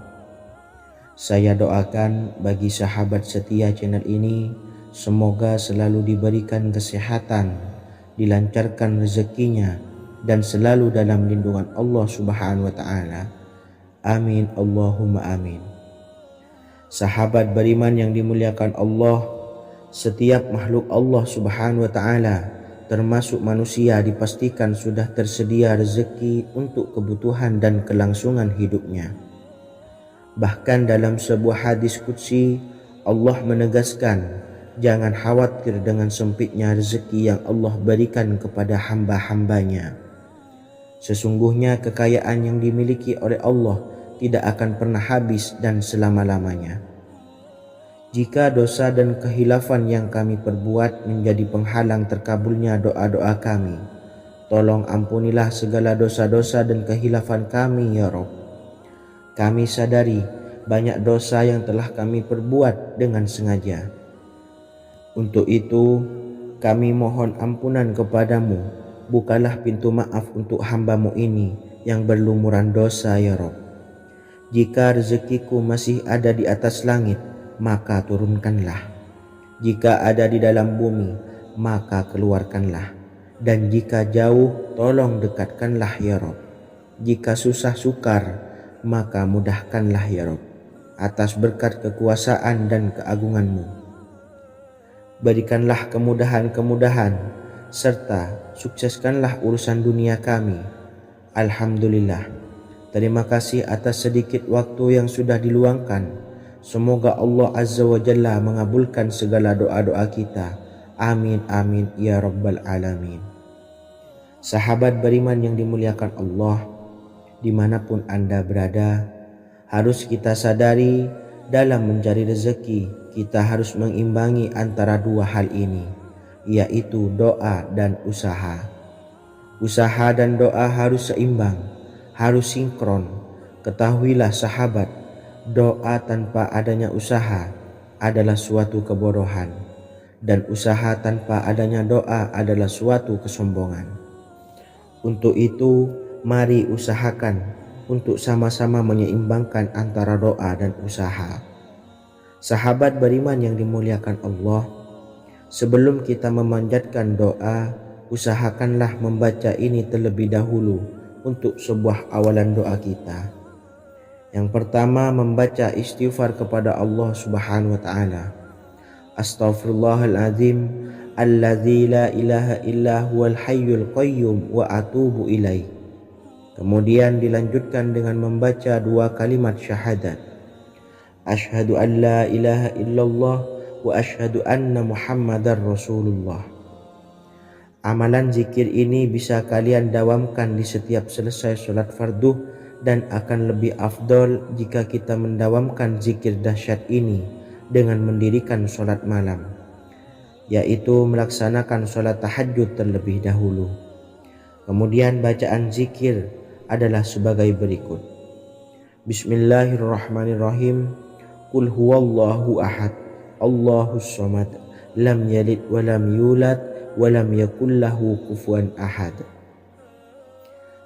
Saya doakan bagi sahabat setia channel ini, semoga selalu diberikan kesehatan, dilancarkan rezekinya, dan selalu dalam lindungan Allah Subhanahu wa Ta'ala. Amin Allahumma amin. Sahabat beriman yang dimuliakan Allah, setiap makhluk Allah Subhanahu wa Ta'ala termasuk manusia dipastikan sudah tersedia rezeki untuk kebutuhan dan kelangsungan hidupnya. Bahkan dalam sebuah hadis qudsi, Allah menegaskan, jangan khawatir dengan sempitnya rezeki yang Allah berikan kepada hamba-hambanya. Sesungguhnya kekayaan yang dimiliki oleh Allah tidak akan pernah habis dan selama-lamanya. Jika dosa dan kehilafan yang kami perbuat menjadi penghalang terkabulnya doa-doa kami, tolong ampunilah segala dosa-dosa dan kehilafan kami ya Rabb. Kami sadari banyak dosa yang telah kami perbuat dengan sengaja. Untuk itu kami mohon ampunan kepadamu. Bukalah pintu maaf untuk hamba-Mu ini yang berlumuran dosa ya Rabb. Jika rezekiku masih ada di atas langit, maka turunkanlah. Jika ada di dalam bumi, maka keluarkanlah. Dan jika jauh, tolong dekatkanlah ya Rabb. Jika susah sukar, maka mudahkanlah ya Rabb, atas berkat kekuasaan dan keagungan-Mu. Berikanlah kemudahan-kemudahan serta sukseskanlah urusan dunia kami. Alhamdulillah. Terima kasih atas sedikit waktu yang sudah diluangkan. Semoga Allah Azza wa Jalla mengabulkan segala doa-doa kita. Amin amin ya rabbal alamin. Sahabat beriman yang dimuliakan Allah, dimanapun Anda berada, harus kita sadari dalam mencari rezeki kita harus mengimbangi antara dua hal ini, yaitu doa dan usaha. Usaha dan doa harus seimbang, harus sinkron. Ketahuilah sahabat, doa tanpa adanya usaha adalah suatu kebodohan, dan usaha tanpa adanya doa adalah suatu kesombongan. Untuk itu, mari usahakan untuk sama-sama menyeimbangkan antara doa dan usaha. Sahabat beriman yang dimuliakan Allah, sebelum kita memanjatkan doa, usahakanlah membaca ini terlebih dahulu untuk sebuah awalan doa kita. Yang pertama, membaca istighfar kepada Allah Subhanahu wa Ta'ala. Astaghfirullahaladzim alladzi la ilaha illa huwal hayyul qayyum wa atubu ilaih. Kemudian dilanjutkan dengan membaca dua kalimat syahadat. Asyhadu an la ilaha illallah wa asyhadu anna Muhammadar Rasulullah. Amalan zikir ini bisa kalian dawamkan di setiap selesai sholat fardu, dan akan lebih afdol jika kita mendawamkan zikir dahsyat ini dengan mendirikan sholat malam. yaitu melaksanakan sholat tahajud terlebih dahulu. Kemudian bacaan zikir adalah sebagai berikut. Bismillahirrahmanirrahim. Qul huwallahu ahad, Allahus samad, lam yalid wa lam yulad wa lam yakul lahu kufuwan ahad.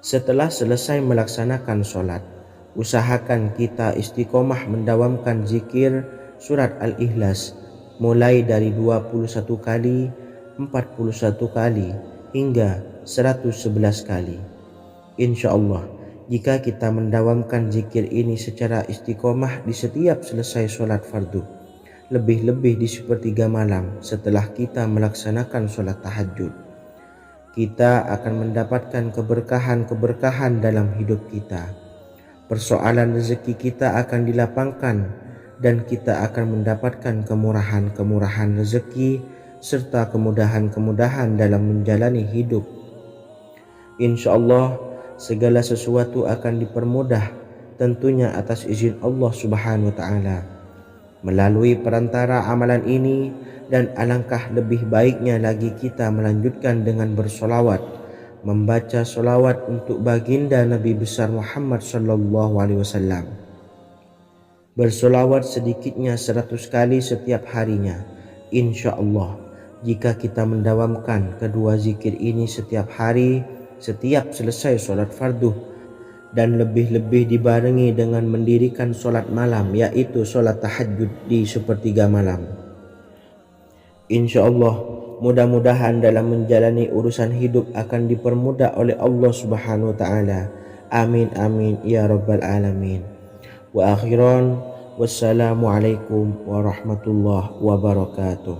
Setelah selesai melaksanakan sholat, usahakan kita istiqomah mendawamkan zikir surat Al-Ikhlas mulai dari 21 kali, 41 kali, hingga 111 kali. Insya Allah, jika kita mendawamkan zikir ini secara istiqomah di setiap selesai sholat fardu, lebih-lebih di sepertiga malam setelah kita melaksanakan sholat tahajud, kita akan mendapatkan keberkahan-keberkahan dalam hidup kita. Persoalan rezeki kita akan dilapangkan dan kita akan mendapatkan kemurahan-kemurahan rezeki serta kemudahan-kemudahan dalam menjalani hidup. Insya Allah segala sesuatu akan dipermudah, tentunya atas izin Allah Subhanahu wa Ta'ala. Melalui perantara amalan ini, dan alangkah lebih baiknya lagi kita melanjutkan dengan bersolawat, membaca solawat untuk baginda Nabi besar Muhammad sallallahu alaihi wasallam. Bersolawat sedikitnya 100 kali setiap harinya. Insya Allah, jika kita mendawamkan kedua zikir ini setiap hari, setiap selesai sholat fardu, dan lebih-lebih dibarengi dengan mendirikan sholat malam, yaitu sholat tahajud di sepertiga malam, insya Allah mudah-mudahan dalam menjalani urusan hidup akan dipermudah oleh Allah Subhanahu wa Ta'ala. Amin amin ya rabbal alamin. Wa akhiran, wassalamualaikum warahmatullahi wabarakatuh.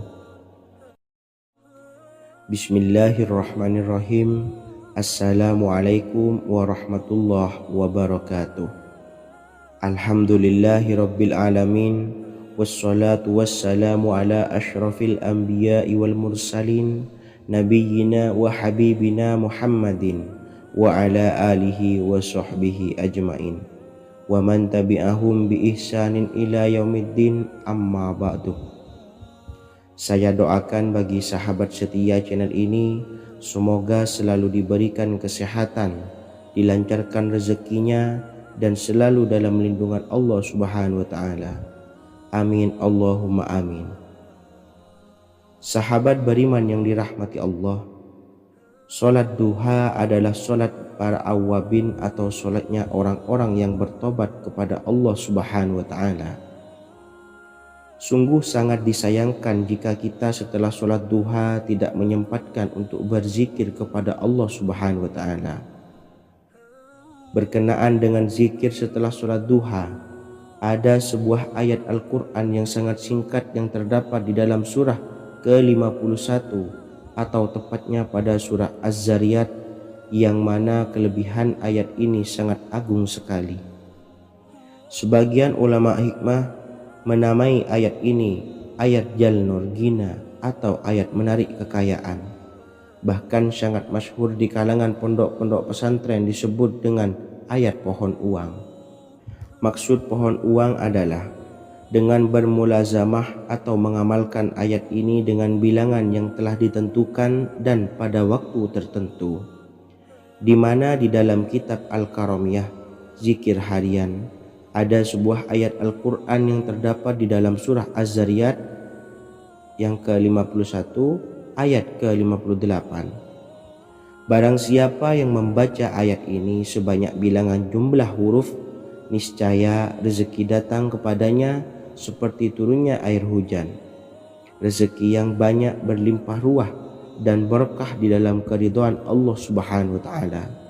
Bismillahirrahmanirrahim. Assalamualaikum warahmatullahi wabarakatuh. Alhamdulillahi rabbil alamin, wassalatu wassalamu ala ashrafil anbiya'i wal mursalin, nabiyyina wa habibina Muhammadin wa ala alihi wa sahbihi ajmain, wa man tabi'ahum bi ihsanin ila yaumiddin, amma ba'du. Saya doakan bagi sahabat setia channel ini, semoga selalu diberikan kesehatan, dilancarkan rezekinya, dan selalu dalam lindungan Allah Subhanahu wa Ta'ala. Amin Allahumma amin. Sahabat beriman yang dirahmati Allah, sholat duha adalah sholat para awabin atau sholatnya orang-orang yang bertobat kepada Allah Subhanahu wa Ta'ala. Sungguh sangat disayangkan jika kita setelah sholat duha tidak menyempatkan untuk berzikir kepada Allah Subhanahu wa Ta'ala. Berkenaan dengan zikir setelah sholat duha, ada sebuah ayat Al-Quran yang sangat singkat yang terdapat di dalam surah ke-51 atau tepatnya pada surah Az-Zariyat, yang mana kelebihan ayat ini sangat agung sekali. Sebagian ulama hikmah menamai ayat ini ayat Jalnur Gina atau ayat menarik kekayaan. Bahkan sangat masyhur di kalangan pondok-pondok pesantren disebut dengan ayat pohon uang. Maksud pohon uang adalah dengan bermulazamah atau mengamalkan ayat ini dengan bilangan yang telah ditentukan dan pada waktu tertentu, di mana di dalam kitab Al-Karamiyah zikir harian ada sebuah ayat Al-Quran yang terdapat di dalam surah Az-Zariyat yang ke-51 ayat ke-58. Barang siapa yang membaca ayat ini sebanyak bilangan jumlah huruf, niscaya rezeki datang kepadanya seperti turunnya air hujan. Rezeki yang banyak berlimpah ruah dan berkah di dalam keridhaan Allah Subhanahu wa Ta'ala.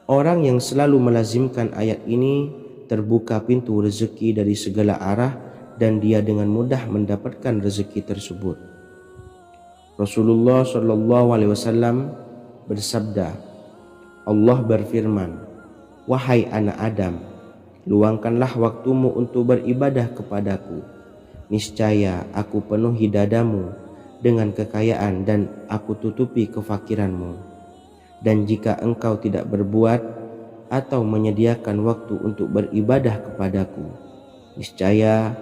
Orang yang selalu melazimkan ayat ini terbuka pintu rezeki dari segala arah dan dia dengan mudah mendapatkan rezeki tersebut. Rasulullah Shallallahu Alaihi Wasallam bersabda, Allah berfirman, wahai anak Adam, luangkanlah waktumu untuk beribadah kepadaku. Niscaya aku penuhi dadamu dengan kekayaan dan aku tutupi kefakiranmu. Dan jika engkau tidak berbuat atau menyediakan waktu untuk beribadah kepadaku, niscaya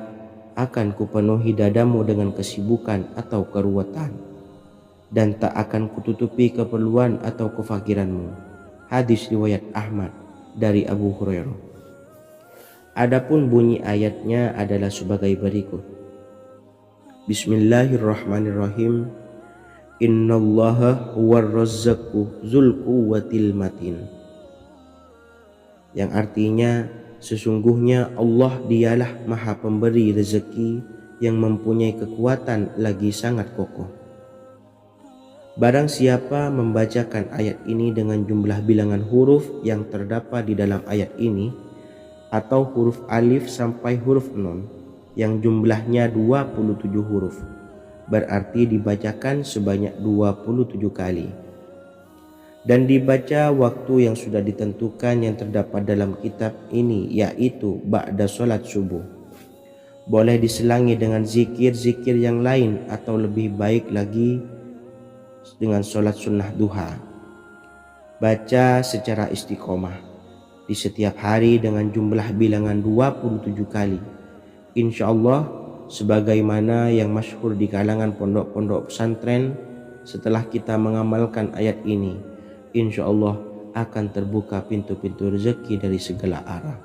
akan kupenuhi dadamu dengan kesibukan atau keruwetan, dan tak akan kututupi keperluan atau kefakiranmu. Hadis riwayat Ahmad dari Abu Hurairah. Adapun bunyi ayatnya adalah sebagai berikut. Bismillahirrahmanirrahim. Innallaha huwar razzaqu dzul quwwatil matin. Yang artinya, sesungguhnya Allah dialah Maha Pemberi rezeki yang mempunyai kekuatan lagi sangat kokoh. Barang siapa membacakan ayat ini dengan jumlah bilangan huruf yang terdapat di dalam ayat ini, atau huruf alif sampai huruf nun yang jumlahnya 27 huruf, berarti dibacakan sebanyak 27 kali, dan dibaca waktu yang sudah ditentukan yang terdapat dalam kitab ini, yaitu ba'da sholat subuh. Boleh diselangi dengan zikir-zikir yang lain, atau lebih baik lagi dengan sholat sunnah duha. Baca secara istiqomah di setiap hari dengan jumlah bilangan 27 kali. Insya Allah, sebagaimana yang masyhur di kalangan pondok-pondok pesantren, setelah kita mengamalkan ayat ini, insya Allah akan terbuka pintu-pintu rezeki dari segala arah.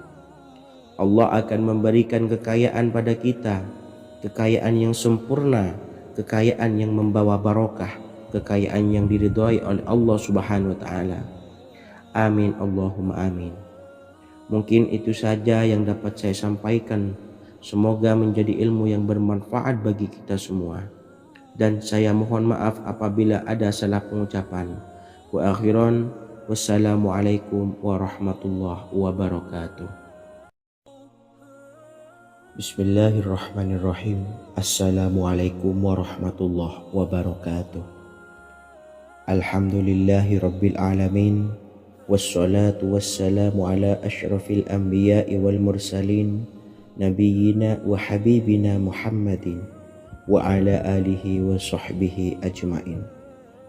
Allah akan memberikan kekayaan pada kita, kekayaan yang sempurna, kekayaan yang membawa barokah, kekayaan yang diridhai oleh Allah Subhanahu wa taala. Amin Allahumma amin. Mungkin itu saja yang dapat saya sampaikan. Semoga menjadi ilmu yang bermanfaat bagi kita semua. Dan saya mohon maaf apabila ada salah pengucapan. Wa akhiran, wassalamualaikum warahmatullahi wabarakatuh. Bismillahirrahmanirrahim. Assalamualaikum warahmatullahi wabarakatuh. Alhamdulillahi rabbil alamin. Wassalatu wassalamu ala ashrafil anbiya'i wal mursalin, nabiyyina wa habibina Muhammadin wa ala alihi wa sahbihi ajmain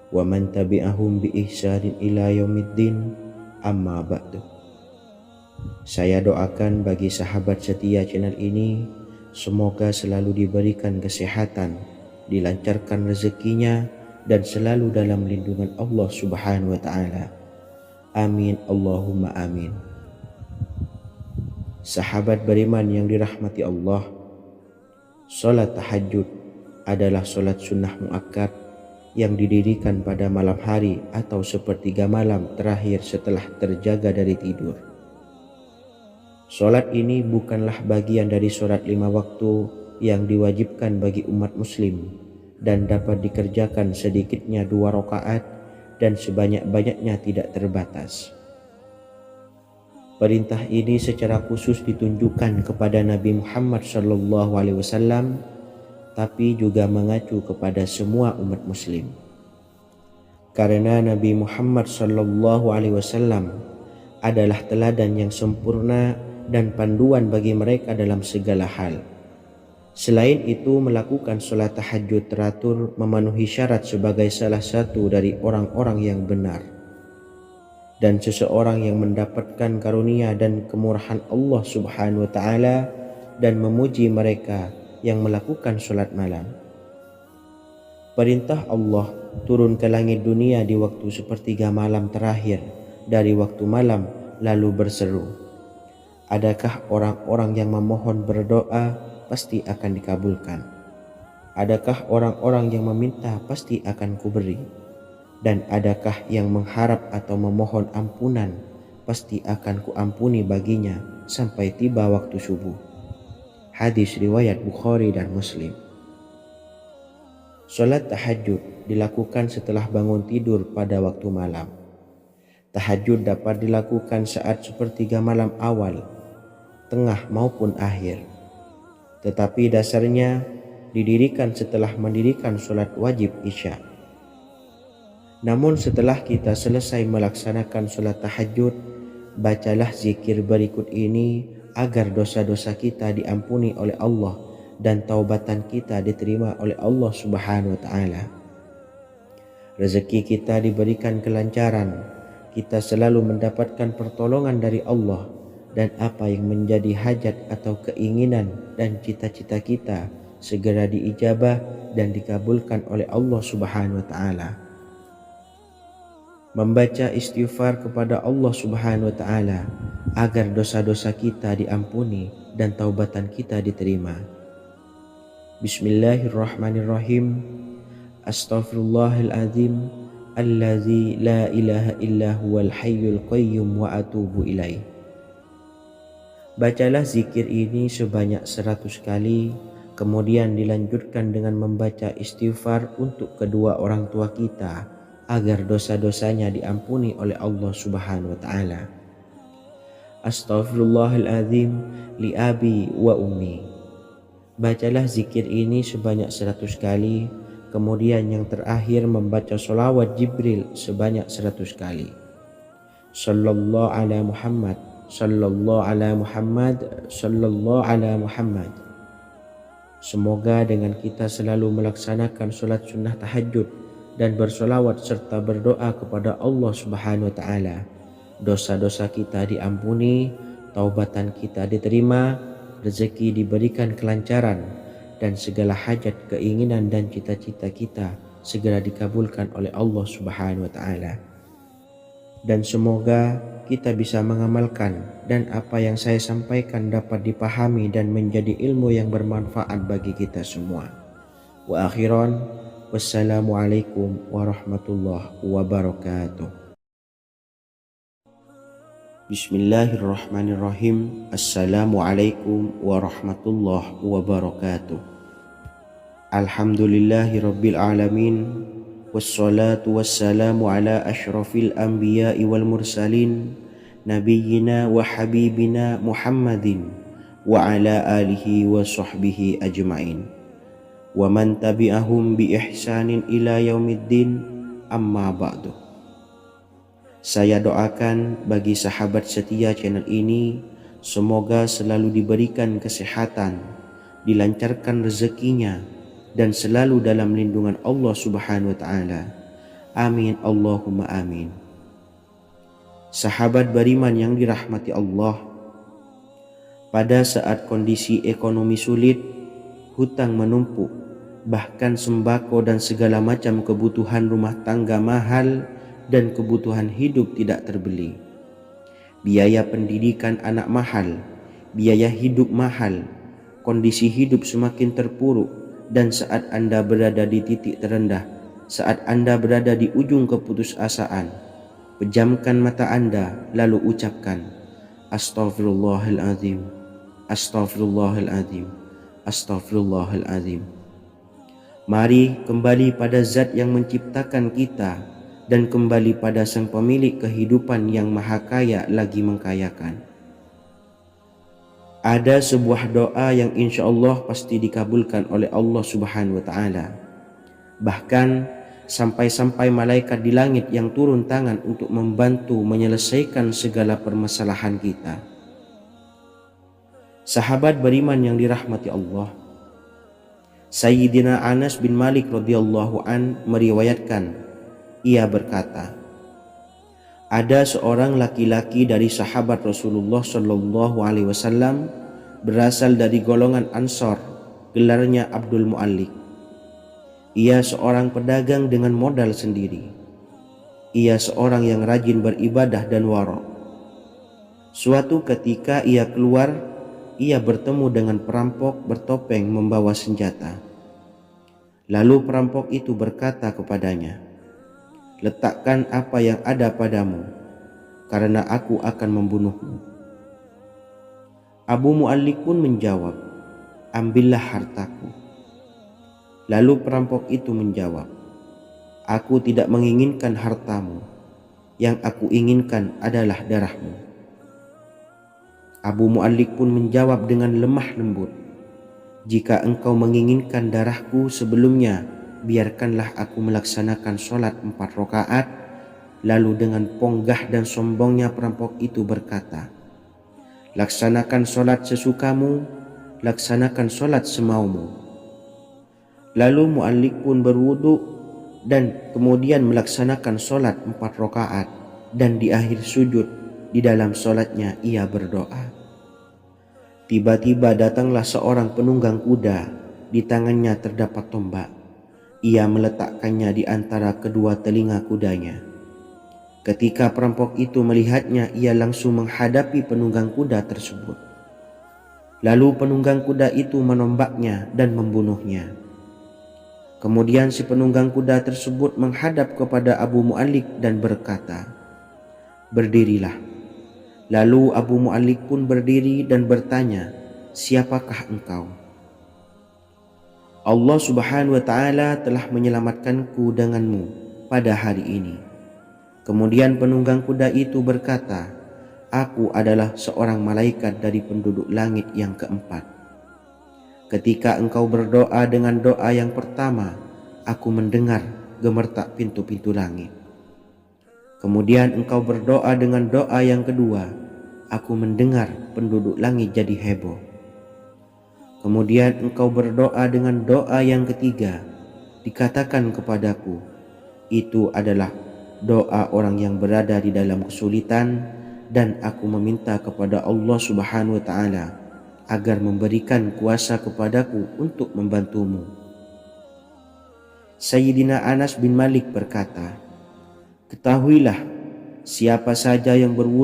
wa man tabi'ahum bi ihsanin ila yaumiddin, amma ba'du. Saya doakan bagi sahabat setia channel ini, semoga selalu diberikan kesehatan, dilancarkan rezekinya, dan selalu dalam lindungan Allah Subhanahu wa taala. Amin Allahumma amin. Sahabat beriman yang dirahmati Allah, salat tahajud adalah salat sunnah muakkad yang didirikan pada malam hari atau sepertiga malam terakhir setelah terjaga dari tidur. Salat ini bukanlah bagian dari salat 5 waktu yang diwajibkan bagi umat muslim dan dapat dikerjakan sedikitnya 2 rakaat dan sebanyak-banyaknya tidak terbatas. Perintah ini secara khusus ditunjukkan kepada Nabi Muhammad SAW, tapi juga mengacu kepada semua umat muslim. Karena Nabi Muhammad SAW adalah teladan yang sempurna dan panduan bagi mereka dalam segala hal. Selain itu, melakukan sholat tahajud teratur memenuhi syarat sebagai salah satu dari orang-orang yang benar. Dan seseorang yang mendapatkan karunia dan kemurahan Allah Subhanahu wa taala dan memuji mereka yang melakukan sholat malam. Perintah Allah turun ke langit dunia di waktu sepertiga malam terakhir dari waktu malam, lalu berseru, adakah orang-orang yang memohon berdoa pasti akan dikabulkan? Adakah orang-orang yang meminta pasti akan kuberi? Dan adakah yang mengharap atau memohon ampunan pasti akan kuampuni baginya sampai tiba waktu subuh. Hadis riwayat Bukhari dan Muslim. Salat tahajud dilakukan setelah bangun tidur pada waktu malam. Tahajud dapat dilakukan saat sepertiga malam awal, tengah maupun akhir. Tetapi dasarnya didirikan setelah mendirikan salat wajib Isya. Namun setelah kita selesai melaksanakan salat tahajud, bacalah zikir berikut ini agar dosa-dosa kita diampuni oleh Allah dan taubatan kita diterima oleh Allah Subhanahu wa taala. Rezeki kita diberikan kelancaran, kita selalu mendapatkan pertolongan dari Allah, dan apa yang menjadi hajat atau keinginan dan cita-cita kita segera diijabah dan dikabulkan oleh Allah Subhanahu wa taala. Membaca istighfar kepada Allah Subhanahu wa taala agar dosa-dosa kita diampuni dan taubatan kita diterima. Bismillahirrahmanirrahim. Astaghfirullahaladzim allazi la ilaha illa huwal hayyul qayyum wa atubu ilaih. Bacalah zikir ini sebanyak 100 kali, kemudian dilanjutkan dengan membaca istighfar untuk kedua orang tua kita agar dosa-dosanya diampuni oleh Allah Subhanahu wa taala. Astaghfirullahaladzim li abi wa ummi. Bacalah zikir ini sebanyak 100 kali, kemudian yang terakhir membaca sholawat Jibril sebanyak 100 kali. Sallallahu ala Muhammad, sallallahu ala Muhammad, sallallahu ala Muhammad. Semoga dengan kita selalu melaksanakan sholat sunnah tahajud dan bersolawat serta berdoa kepada Allah Subhanahu wa taala, dosa-dosa kita diampuni, taubatan kita diterima, rezeki diberikan kelancaran, dan segala hajat, keinginan dan cita-cita kita segera dikabulkan oleh Allah Subhanahu wa taala. Dan semoga kita bisa mengamalkan dan apa yang saya sampaikan dapat dipahami dan menjadi ilmu yang bermanfaat bagi kita semua. Wa akhiran, wassalamualaikum warahmatullahi wabarakatuh. Bismillahirrahmanirrahim. Assalamualaikum warahmatullahi wabarakatuh. Alhamdulillahi rabbil alamin. Wassalatu wassalamu ala ashrafil anbiya'i wal mursalin, nabiyyina wa habibina Muhammadin wa ala alihi wa sahbihi ajma'in wa man tabi'ahum bi ihsanin ila yaumiddin, amma ba'du. Saya doakan bagi sahabat setia channel ini, semoga selalu diberikan kesehatan, dilancarkan rezekinya, dan selalu dalam lindungan Allah Subhanahu wa taala. Amin Allahumma amin. Sahabat beriman yang dirahmati Allah, pada saat kondisi ekonomi sulit, hutang menumpuk, bahkan sembako dan segala macam kebutuhan rumah tangga mahal dan kebutuhan hidup tidak terbeli. Biaya pendidikan anak mahal, biaya hidup mahal, kondisi hidup semakin terpuruk. Dan saat Anda berada di titik terendah, saat Anda berada di ujung keputusasaan, pejamkan mata Anda lalu ucapkan Astaghfirullahaladzim, Astaghfirullahaladzim, Astaghfirullahaladzim. Mari kembali pada Zat yang menciptakan kita dan kembali pada Sang Pemilik kehidupan yang Maha Kaya lagi mengkayakan. Ada sebuah doa yang insya Allah pasti dikabulkan oleh Allah Subhanahu wa taala. Bahkan sampai-sampai malaikat di langit yang turun tangan untuk membantu menyelesaikan segala permasalahan kita. Sahabat beriman yang dirahmati Allah, Sayyidina Anas bin Malik radhiyallahu an meriwayatkan, ia berkata, ada seorang laki-laki dari sahabat Rasulullah Shallallahu Alaihi Wasallam berasal dari golongan Ansor, gelarnya Abdul Mu'allik. Ia seorang pedagang dengan modal sendiri. Ia seorang yang rajin beribadah dan wara'. Suatu ketika ia keluar, ia bertemu dengan perampok bertopeng membawa senjata. Lalu perampok itu berkata kepadanya, letakkan apa yang ada padamu, karena aku akan membunuhmu. Abu Mu'allik pun menjawab, ambillah hartaku. Lalu perampok itu menjawab, aku tidak menginginkan hartamu, yang aku inginkan adalah darahmu. Abu Mu'allik pun menjawab dengan lemah lembut, jika engkau menginginkan darahku sebelumnya, biarkanlah aku melaksanakan sholat 4 rakaat. Lalu dengan ponggah dan sombongnya perampok itu berkata, laksanakan sholat sesukamu, laksanakan sholat semaumu. Lalu Mu'allik pun berwudu dan kemudian melaksanakan sholat 4 rakaat, dan di akhir sujud di dalam sholatnya ia berdoa. Tiba-tiba datanglah seorang penunggang kuda, di tangannya terdapat tombak. Ia meletakkannya di antara kedua telinga kudanya. Ketika perampok itu melihatnya, ia langsung menghadapi penunggang kuda tersebut. Lalu penunggang kuda itu menombaknya dan membunuhnya. Kemudian si penunggang kuda tersebut menghadap kepada Abu Mu'allik dan berkata, "Berdirilah." Lalu Abu Mu'allik pun berdiri dan bertanya, "Siapakah engkau?" "Allah Subhanahu wa ta'ala telah menyelamatkanku denganmu pada hari ini." Kemudian penunggang kuda itu berkata, "Aku adalah seorang malaikat dari penduduk langit yang keempat. Ketika engkau berdoa dengan doa yang pertama, aku mendengar gemertak pintu-pintu langit. Kemudian engkau berdoa dengan doa yang kedua, aku mendengar penduduk langit jadi heboh. Kemudian engkau berdoa dengan doa yang ketiga, dikatakan kepadaku, itu adalah doa orang yang berada di dalam kesulitan, dan aku meminta kepada Allah Subhanahu wa ta'ala agar memberikan kuasa kepadaku untuk membantumu." Sayyidina Anas bin Malik berkata, "Ketahuilah, siapa saja yang berwudu